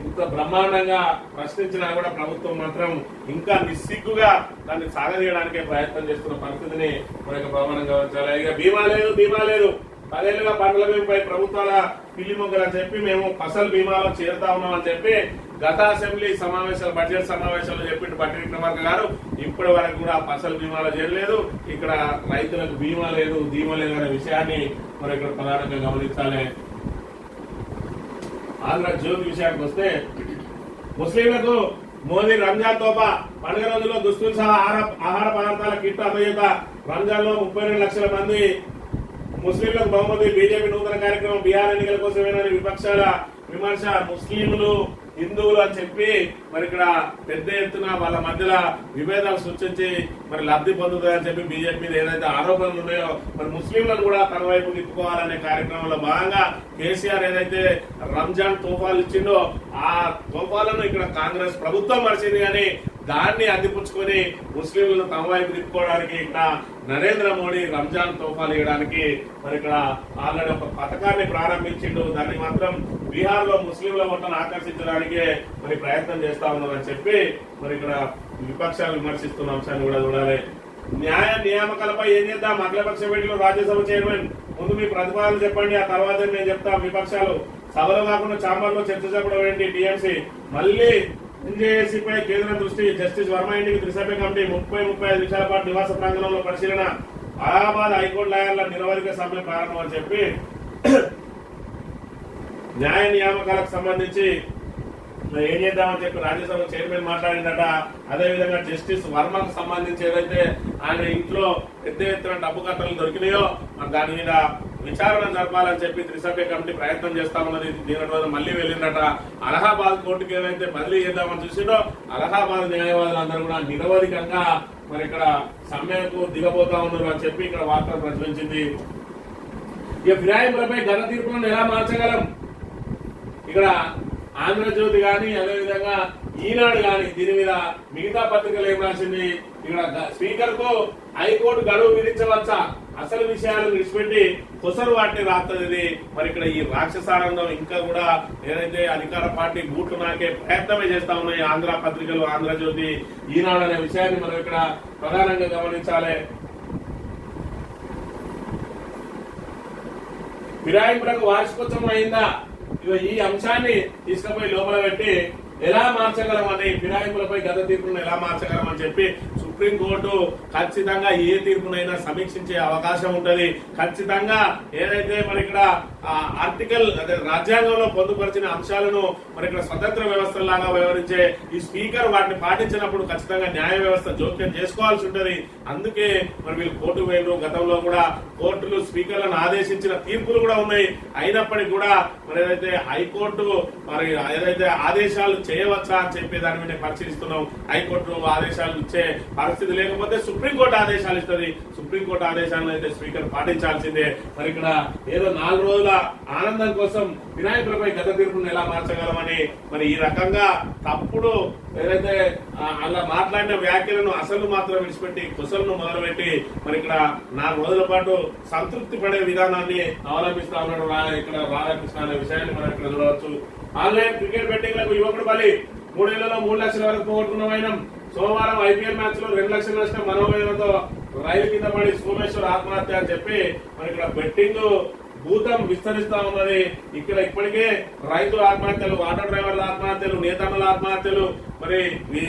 ఇంత బ్రహ్మాండంగా ప్రశ్నించినా కూడా ప్రభుత్వం మాత్రం ఇంకా నిస్సిగ్గుగా దాన్ని సాగదీయడానికే ప్రయత్నం చేస్తున్న పరిస్థితిని మనకి ప్రమాణంగా ఉంచాలి. ఇక బీమా లేదు 10 ఏళ్లుగా పంటల బీమాపై ప్రభుత్వాల పిల్లి మొగ్గలు అని చెప్పి మేము ఫసల్ బీమాలో చేరుతా ఉన్నామని చెప్పి గత అసెంబ్లీ సమావేశాలు బడ్జెట్ సమావేశాల్లో చెప్పిండు బట్టి విక్రమార్క గారు. ఇప్పటి వరకు కూడా ఫసల్ బీమాలో చేరలేదు. ఇక్కడ రైతులకు బీమా లేదు, ధీమా లేదు అనే విషయాన్ని మరి ఇక్కడ ప్రధానంగా గమనించాలి. ఆంధ్రజ్యోతి విషయానికి వస్తే, ముస్లింలకు మోదీ రంజాన్ తోపా, పండుగ రోజుల్లో దుస్తులు సహా ఆహార పదార్థాల కిట్ అందజేత. రంజాన్ లో 32 లక్షల మంది ముస్లింలకు బహుమతి. బీజేపీ నూతన కార్యక్రమం బీహార్ ఎన్నికల కోసమేనని విపక్షాల విమర్శ. ముస్లింలు హిందువులు అని చెప్పి మరి ఇక్కడ పెద్ద ఎత్తున వాళ్ళ మధ్యలో విభేదాలు సృష్టించి మరి లబ్ధి పొందుతాయని చెప్పి బీజేపీ మీద ఏదైతే ఆరోపణలు ఉన్నాయో మరి ముస్లింలను కూడా తన వైపు తిప్పుకోవాలనే కార్యక్రమంలో భాగంగా కేసీఆర్ ఏదైతే రంజాన్ తోఫాలు ఇచ్చిండో ఆ తోఫాలను ఇక్కడ కాంగ్రెస్ ప్రభుత్వం మరిచింది. కానీ దాన్ని అందిపుచ్చుకొని ముస్లింలను తమ వైపు తిప్పుకోవడానికి ఇక్కడ నరేంద్ర మోడీ రంజాన్ తోఫాలు ఇవ్వడానికి మరి ఇక్కడ ఆల్రెడీ ఒక పథకాన్ని ప్రారంభించిండు. దాన్ని మాత్రం బీహార్ లో ముస్లింల ఓట్లను ఆకర్షించడానికే మరి ప్రయత్నం చేస్తా ఉన్నారని చెప్పి మరి ఇక్కడ విపక్షాలు విమర్శిస్తున్న అంశాన్ని కూడా చూడాలి. న్యాయ నియామకాలపై ఏం చేద్దాం? అఖిలపక్ష భేటీలో రాజ్యసభ చైర్మన్ ముందు మీ ప్రతిపాదనలు చెప్పండి, ఆ తర్వాత నేను చెప్తాం. విపక్షాలు సభలో కాకుండా ఛాంబర్ లో చర్చ చెప్పడం ఏంటి? టీఎంసీ మళ్ళీ ఎన్జేఏసీపై కేంద్రం దృష్టి. జస్టిస్ వర్మ ఇంటికి త్రిసభ్య కమిటీ 30-35 నిమిషాల పాటు నివాస ప్రాంగణంలో పరిశీలన. అలహాబాద్ హైకోర్టు లాయర్ల నిరవధిక సమ్మె ప్రారంభం అని చెప్పి న్యాయ నియామకాలకు సంబంధించి ఏం చేద్దామని చెప్పి రాజ్యసభ చైర్మన్ మాట్లాడిందట. అదేవిధంగా జస్టిస్ వర్మకు సంబంధించి ఏదైతే ఆయన ఇంట్లో పెద్ద ఎత్తున డబ్బు కట్టలు దొరికినాయో దాని మీద విచారణ జరపాలని చెప్పి త్రిసభ్య కమిటీ ప్రయత్నం చేస్తామన్నది. దీని రోజు మళ్ళీ వెళ్ళిందట. అలహాబాద్ కోర్టుకి ఏదైతే బదిలీ చేద్దామని చూసిండో అలహాబాద్ న్యాయవాదులందరూ కూడా నిరవధికంగా మరి ఇక్కడ సమ్మెకు దిగబోతా ఉన్నారు అని చెప్పి ఇక్కడ వార్తలు ప్రచురించింది. ఇక ఫిరాయింపులపై ఘన తీర్పులను ఎలా మార్చగలం? ఇక్కడ ఆంధ్రజ్యోతి కానీ అదేవిధంగా ఈనాడు కానీ దీని మీద మిగతా పత్రికలు ఏం రాసింది, ఇక్కడ స్పీకర్ కు హైకోర్టు గడువు విధించవచ్చా, అసలు విషయాలను విడిచిపెట్టి కొసరు వాటిని రాస్తుంది. మరి ఇక్కడ ఈ రాక్షసానందం ఇంకా కూడా ఏదైతే అధికార పార్టీ బూట్లు నాకే ప్రయత్నమే చేస్తా ఉన్నాయి ఆంధ్ర పత్రికలు, ఆంధ్రజ్యోతి, ఈనాడు అనే విషయాన్ని మనం ఇక్కడ ప్రధానంగా గమనించాలి. ఫిరాయింపులకు వార్షికోత్సవం అయిందా, ఈ అంశాన్ని తీసుకుపోయి లోపల పెట్టి ఎలా మార్చగలమని, ఫిరాయింపులపై గత తీర్పును ఎలా మార్చగలమని చెప్పి సుప్రీంకోర్టు ఖచ్చితంగా ఏ తీర్పునైనా సమీక్షించే అవకాశం ఉంటది. ఖచ్చితంగా ఏదైతే మరి ఇక్కడ ఆర్టికల్ అదే రాజ్యాంగంలో పొందుపరిచిన అంశాలను మరి ఇక్కడ స్వతంత్ర వ్యవస్థలాగా వ్యవహరించే ఈ స్పీకర్ వాటిని పాటించినప్పుడు ఖచ్చితంగా న్యాయ వ్యవస్థ జోక్యం చేసుకోవాల్సి ఉంటది. అందుకే మరి వీళ్ళు కోర్టు వేరు. గతంలో కూడా కోర్టులు స్పీకర్లను ఆదేశించిన తీర్పులు కూడా ఉన్నాయి. అయినప్పటికీ కూడా మరి ఏదైతే హైకోర్టు మరి ఏదైతే ఆదేశాలు చేయవచ్చా అని చెప్పి దాని మీద పరిశీలిస్తున్నాం. హైకోర్టు ఆదేశాలు ఇచ్చే పరిస్థితి లేకపోతే సుప్రీంకోర్టు ఆదేశాలు ఇస్తుంది. సుప్రీంకోర్టు ఆదేశాలను అయితే స్పీకర్ పాటించాల్సిందే. మరి ఇక్కడ ఏదో 4 రోజుల ఆనందం కోసం వినాయకులపై గత తీర్పును ఎలా మార్చగలమని మరి ఈ రకంగా తప్పుడు ఏదైతే అలా మాట్లాడిన వ్యాఖ్యలను అసలు మాత్రం విడిచిపెట్టి కుసలను మొదలుపెట్టి మరి ఇక్కడ 4 రోజుల పాటు సంతృప్తి పడే విధానాన్ని అవలంబిస్తా ఉన్నాడు ఇక్కడ రాధాకృష్ణ అనే విషయాన్ని మనం ఇక్కడ చూడవచ్చు. ఆన్లైన్ క్రికెట్ బెట్టింగ్లకు యువకుడు బలి, 3 ఏళ్లలో 3 లక్షల వరకు పోగొట్టుకున్న వైనం. సోమవారం ఐపీఎల్ మ్యాచ్ లో 2 లక్షల నష్టం మనోవేదనతో రైలు కింద పడి సోమేశ్వర్ ఆత్మహత్య అని చెప్పి మరి ఇక్కడ బెట్టింగ్ భూతం విస్తరిస్తా ఉన్నది. ఇక్కడ ఇప్పటికే రైతుల ఆత్మహత్యలు, ఆటో డ్రైవర్ల ఆత్మహత్యలు, నేతన్నల ఆత్మహత్యలు, మరి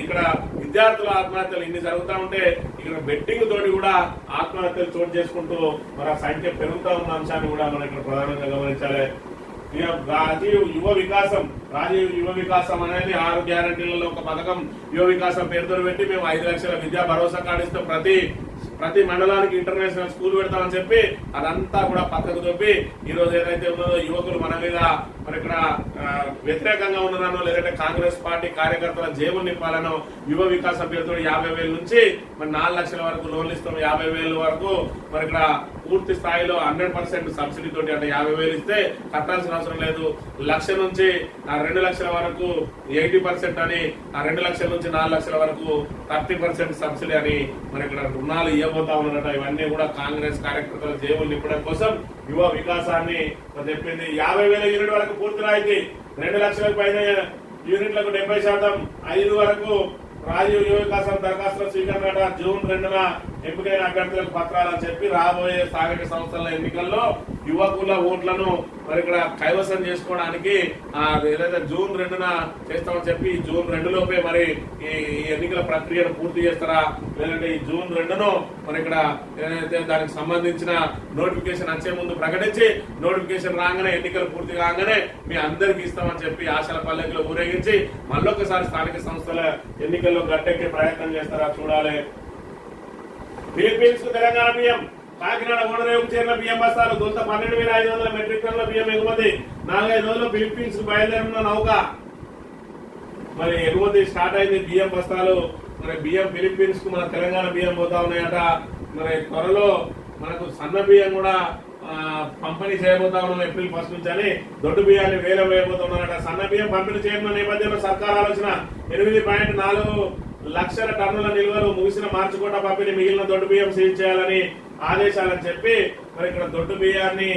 ఇక్కడ విద్యార్థుల ఆత్మహత్యలు ఇన్ని జరుగుతూ ఉంటే ఇక్కడ బెట్టింగ్ తోటి కూడా ఆత్మహత్యలు చోటు చేసుకుంటూ మరి ఆ సంఖ్య పెరుగుతా ఉన్న అంశాన్ని కూడా మనం ఇక్కడ ప్రధానంగా గమనించాలి. రాజీవ్ యువ వికాసం అనేది 6 గ్యారంటీలలో ఒక పథకం. యువ వికాసం పేరుతో పెట్టి మేము 5 లక్షల విద్యా భరోసా కార్డు ఇస్తాం, ప్రతి మండలానికి ఇంటర్నేషనల్ స్కూల్ పెడతామని చెప్పి అదంతా కూడా పక్కకు తొప్పి ఈ రోజు ఏదైతే ఉన్నదో యువకులు మన మీద మరి ఇక్కడ వ్యతిరేకంగా ఉన్నారనో లేదంటే కాంగ్రెస్ పార్టీ కార్యకర్తల జేబులు నింపాలనో యువ వికాసం పేరుతో 50,000 నుంచి మరి 4 లక్షల వరకు లోన్లు ఇస్తాం. 50,000 వరకు మరి ఇక్కడ పూర్తి స్థాయిలో 100% సబ్సిడీ తోటి, అంటే 50,000 ఇస్తే కట్టాల్సిన అవసరం లేదు. 1,00,000 నుంచి 2 లక్షల వరకు 80% అని, 2 లక్షల నుంచి 4 లక్షల వరకు 30% సబ్సిడీ అని మరి ఇక్కడ రుణాలు ఇవ్వబోతా ఉన్నారట. ఇవన్నీ కూడా కాంగ్రెస్ కార్యకర్తల జేబులు నింపడం కోసం యువ వికాసాన్ని చెప్పింది. 50,000 యూనిట్ వరకు పూర్తి రాయితీ, 2 లక్షలకు పైన యూనిట్లకు 70%, 5 వరకు రాజీవ్ యువ వికాసం దరఖాస్తుల స్వీకరణ. జూన్ 2న ఎంపికైన అభ్యర్థులకు పత్రాలని చెప్పి రాబోయే స్థానిక సంస్థల ఎన్నికల్లో యువకుల ఓట్లను మరి ఇక్కడ కైవసం చేసుకోవడానికి ఏదైతే జూన్ 2న చేస్తామని చెప్పి జూన్ 2 లోపే మరి ఈ ఎన్నికల ప్రక్రియను పూర్తి చేస్తారా, లేదంటే ఈ జూన్ 2ను మరి ఇక్కడ ఏదైతే దానికి సంబంధించిన నోటిఫికేషన్ వచ్చే ముందు ప్రకటించి నోటిఫికేషన్ రాగానే ఎన్నికలు పూర్తి కాగానే మీ అందరికి ఇస్తామని చెప్పి ఆశల పల్లెకులు ఊరేగించి మళ్ళొకసారి స్థానిక సంస్థల ఎన్నికల్లో గట్టెక్కే ప్రయత్నం చేస్తారా చూడాలి. ఫిలిప్పీన్స్ కు తెలంగాణ బియ్యం. కాకినాడ ఓడరేవుకు చేరిన బియ్యం బస్తాలు దొంత 12,500 మెట్రిక్ టన్నుల బియ్యం ఎగుమతి. 4-5 రోజుల్లో ఫిలిప్పీన్స్ కు బయలుదేరిన నౌక మరి ఎగుమతి స్టార్ట్ అయింది. బియ్యం బస్తాలు మరి బియ్యం ఫిలిప్పీన్స్ కు మన తెలంగాణ బియ్యం పోతా ఉన్నాయట. మరి త్వరలో మనకు సన్న బియ్యం కూడా పంపిణీ చేయబోతా ఉన్నాం ఏప్రిల్ 1 నుంచి అని. దొడ్డు బియ్యాన్ని వేలం వేయబోతున్నారట. సన్న బియ్యం పంపిణీ చేయనున్న నేపథ్యంలో సర్కార్ ఆలోచన 8.4 లక్షల టన్నుల నిల్వలు ముగిసిన మార్చి కోట పంపిణీ, మిగిలిన దొడ్డు బియ్యం సీజ్ చేయాలని ఆదేశాలని చెప్పి మరి ఇక్కడ దొడ్డు బియ్యాన్ని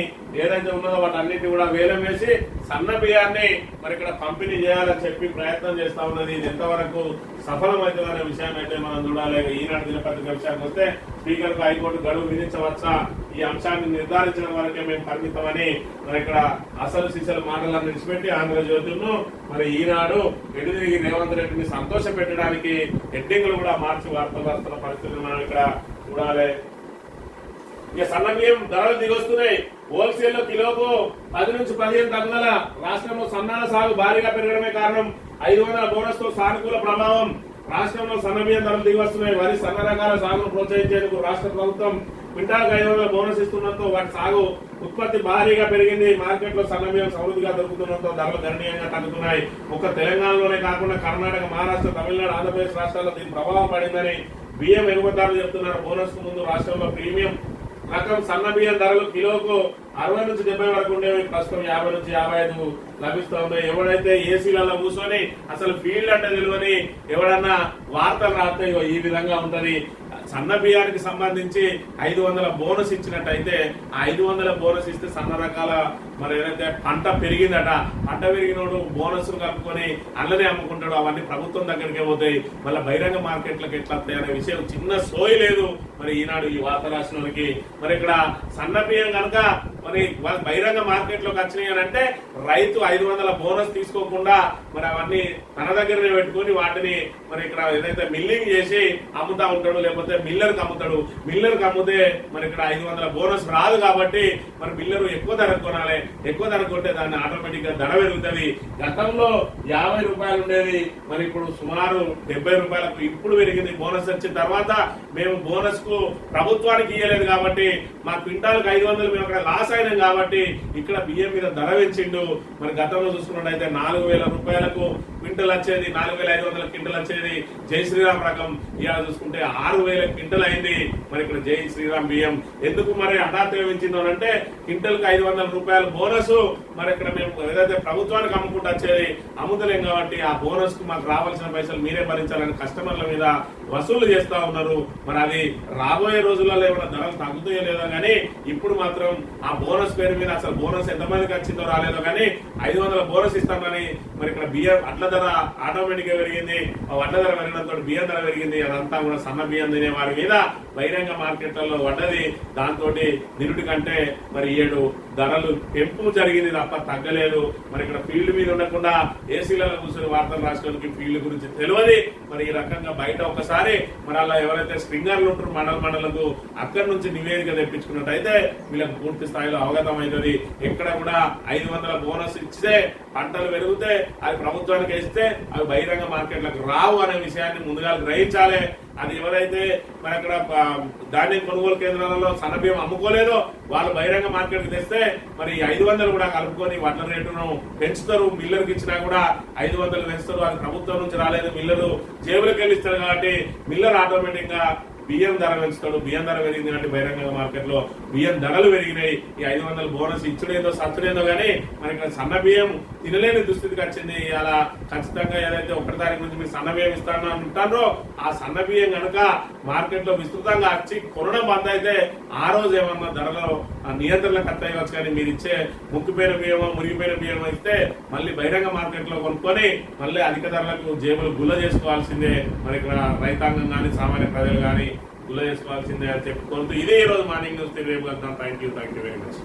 ఏదైతే ఉన్నదో వాటి అన్నింటినీ కూడా వేలం వేసి సన్న బియ్యాన్ని మరి ఇక్కడ పంపిణీ చేయాలని చెప్పి ప్రయత్నం చేస్తా ఉన్నది. ఇది ఎంతవరకు సఫలమవుతుందనే విషయాన్ని అయితే మనం చూడాలి. ఈనాడు దినపత్రిక విషయానికి వస్తే స్పీకర్ కు హైకోర్టు గడువు విధించవచ్చా, ఈ అంశాన్ని నిర్ధారించడం వరకే మేము పరిమితమని మరి ఇక్కడ అసలు సిసలు మాటలను విడిచిపెట్టి ఆంధ్రజ్యోతిను మరి ఈనాడు ఎదురు రేవంత్ రెడ్డిని సంతోష పెట్టడానికి హెడ్డింగ్లు కూడా మార్చి వార్తలు రాస్తున్న పరిస్థితులు మనం ఇక్కడ చూడాలి. ఇక సన్న బియ్యం ధరలు దిగొస్తున్నాయి. హోల్సేల్ లో కిలోకు 10 నుంచి 15 టన్నుల. రాష్ట్రంలో సన్నాల సాగు భారీగా పెరగడమే కారణం. 500 బోనస్ తో సానుకూల ప్రభావం. రాష్ట్రంలో సన్న బియ్యం ధరలు దిగివస్తున్నాయి. వరి సన్న రకాల సాగును ప్రోత్సహించేందుకు రాష్ట్ర ప్రభుత్వం క్వింటాల్కు 500 బోనస్ ఇస్తుండటంతో వాటి సాగు ఉత్పత్తి భారీగా పెరిగింది. మార్కెట్ లో సన్న బియ్యం సమృద్ధిగా దొరుకుతుండటంతో ధరలు గణనీయంగా తగ్గుతున్నాయి. ఒక్క తెలంగాణలోనే కాకుండా కర్ణాటక, మహారాష్ట్ర, తమిళనాడు, ఆంధ్రప్రదేశ్ రాష్ట్రాల్లో దీని ప్రభావం పడిందని బియ్యం ఎగుమతిదారులు చెప్తున్నారు. బోనస్ కు ముందు రాష్ట్రంలో ప్రీమియం రకం సన్న బియ్యం ధరలు కిలోకు 60 నుంచి 70 వరకు ఉండేవి, ప్రస్తుతం 50 నుంచి 55 లభిస్తా ఉన్నాయి. ఎవడైతే ఏసీలలో కూర్చొని అసలు ఫీల్డ్ అంటే తెలియని ఎవడన్నా వార్తలు రాస్తాయో ఈ విధంగా ఉంటది. సన్న బియ్యానికి సంబంధించి 500 బోనస్ ఇచ్చినట్టయితే ఆ 500 బోనస్ ఇస్తే సన్న రకాల మరి ఏదైతే పంట పెరిగిందట, పంట పెరిగినోడు బోనస్ కలుపుకొని అల్లనే అమ్ముకుంటాడు. అవన్నీ ప్రభుత్వం దగ్గరికే పోతాయి, మళ్ళీ బహిరంగ మార్కెట్లకు ఎట్లా వస్తాయి అనే విషయం చిన్న సోయి లేదు మరి ఈనాడు ఈ వార్త రాష్ట్రానికి. మరి ఇక్కడ సన్న బియ్యం కనుక మరి బహిరంగ మార్కెట్ లోకి వచ్చినాయి అని అంటే రైతు 500 బోనస్ తీసుకోకుండా మరి అవన్నీ తన దగ్గరనే పెట్టుకుని వాటిని మరి ఇక్కడ ఏదైతే మిల్లింగ్ చేసి అమ్ముతా ఉంటాడు, లేకపోతే మిల్లర్కి అమ్ముతాడు. మిల్లర్కి అమ్ముతే మరి ఇక్కడ 500 బోనస్ రాదు కాబట్టి మరి మిల్లర్ ఎక్కువ ధరకు కొనాలి. ఎక్కువ ధర కొంటే దాన్ని ఆటోమేటిక్ గా ధర పెరుగుతుంది. గతంలో 50 రూపాయలు ఉండేది, మరి ఇప్పుడు సుమారు 70 రూపాయలకు ఇప్పుడు పెరిగింది. బోనస్ వచ్చిన తర్వాత మేము బోనస్ కు ప్రభుత్వానికి ఇవ్వలేదు కాబట్టి మా క్వింటాల్కి 500 మేము అక్కడ లాస్ అయినాం కాబట్టి ఇక్కడ బియ్యం మీద ధర పెంచిండు. మరి గతంలో చూసుకున్నట్టయితే 4000 రూపాయలకు క్వింటల్ వచ్చేది, 4500 క్వింటల్ వచ్చేది జై శ్రీరామ్ రకం. ఇవాళ చూసుకుంటే 6000 క్వింటల్ అయింది. మరి ఇక్కడ జై శ్రీరామ్ బియ్యం ఎందుకు మరి హఠాత్తుగా పెంచిందో అంటే క్వింటల్ కి 500 రూపాయలు బోనస్ మరి ఇక్కడ మేము ఏదైతే ప్రభుత్వానికి అమ్ముకుంటూ వచ్చేది అమ్ముతలేం కాబట్టి ఆ బోనస్ కు మాకు రావాల్సిన పైసలు మీరే భరించాలని కస్టమర్ల మీద వసూలు చేస్తా ఉన్నారు. మరి అది రాబోయే రోజులలో ఏమైనా ధరలు తగ్గుతాయో లేదో కానీ ఇప్పుడు మాత్రం ఆ బోనస్ పేరు మీద అసలు బోనస్ ఎంతమందికి వచ్చిందో రాలేదో కానీ 500 బోనస్ ఇస్తామని మరి ఇక్కడ బియ్యం అట్ల ధర ఆటోమేటిక్ గా పెరిగింది. వడ్ల ధర పెరిగినంతో బియ్యం ధర పెరిగింది. అదంతా కూడా సన్న బియ్యం తినే వారి మీద బహిరంగ మార్కెట్లలో పడ్డది. దాంతో నిరుడి కంటే మరి 7 ధరలు పెంపు జరిగింది తప్ప తగ్గలేదు. మరి ఇక్కడ ఫీల్డ్ మీద ఉండకుండా ఏసీలలో కూర్చొని వార్తలు రాష్ట్రానికి ఫీల్డ్ గురించి తెలియదు. మరి ఈ రకంగా బయట ఒకసారి మరి అలా ఎవరైతే స్ప్రింగర్లు ఉంటారో మండలకు అక్కడి నుంచి నివేదిక తెప్పించుకున్నట్టయితే వీళ్ళకి పూర్తి స్థాయిలో అవగతం అవుతుంది. ఎక్కడ కూడా 500 బోనస్ ఇస్తే పంటలు పెరిగితే అది ప్రభుత్వానికి ఇస్తే అవి బహిరంగ మార్కెట్లకు రావు అనే విషయాన్ని ముందుగా గ్రహించాలి. అది ఎవరైతే మరి అక్కడ ధాన్యం కొనుగోలు కేంద్రాలలో సన్నబియ్యం అమ్ముకోలేదో వాళ్ళు బహిరంగ మార్కెట్కి తెస్తే మరి 500 కూడా కలుపుకొని వడ్ల రేటును పెంచుతారు. మిల్లర్కి ఇచ్చినా కూడా 500 పెంచుతారు. అది ప్రభుత్వం నుంచి రాలేదు, మిల్లరు జేబులకు వెళ్ళిస్తారు కాబట్టి మిల్లర్ ఆటోమేటిక్ గా బియ్యం ధర పెంచుతాడు. బియ్యం ధర పెరిగింది అంటే బహిరంగ మార్కెట్ లో బియ్యం ధరలు పెరిగినాయి. ఈ 500 బోనస్ ఇచ్చుడేదో సచ్చుడేదో కానీ మరి ఇక్కడ సన్న బియ్యం తినలేని దుస్థితికి వచ్చింది. అలా ఖచ్చితంగా ఏదైతే 1వ తారీఖు నుంచి మీరు సన్న బియ్యం ఇస్తాను అంటారో ఆ సన్న బియ్యం కనుక మార్కెట్ లో విస్తృతంగా వచ్చి కొనడం బంద్ అయితే ఆ రోజు ఏమన్నా ధరలో నియంత్రణ కట్టవచ్చు. కానీ మీరు ఇచ్చే ముక్కిపోయిన బియ్యమో మురిగిపోయిన బియ్యమో ఇస్తే మళ్ళీ బహిరంగ మార్కెట్ లో కొనుక్కొని మళ్ళీ అధిక ధరలకు జేబులు గుల్ల చేసుకోవాల్సిందే. మరి ఇక్కడ రైతాంగం కానీ సామాన్య ప్రజలు కానీ గుల్ల చేసుకోవాల్సిందే అని చెప్పుకుంటూ ఇదే ఈ రోజు మార్నింగ్ న్యూస్ రేపు వెళ్తాం. Thank you very much.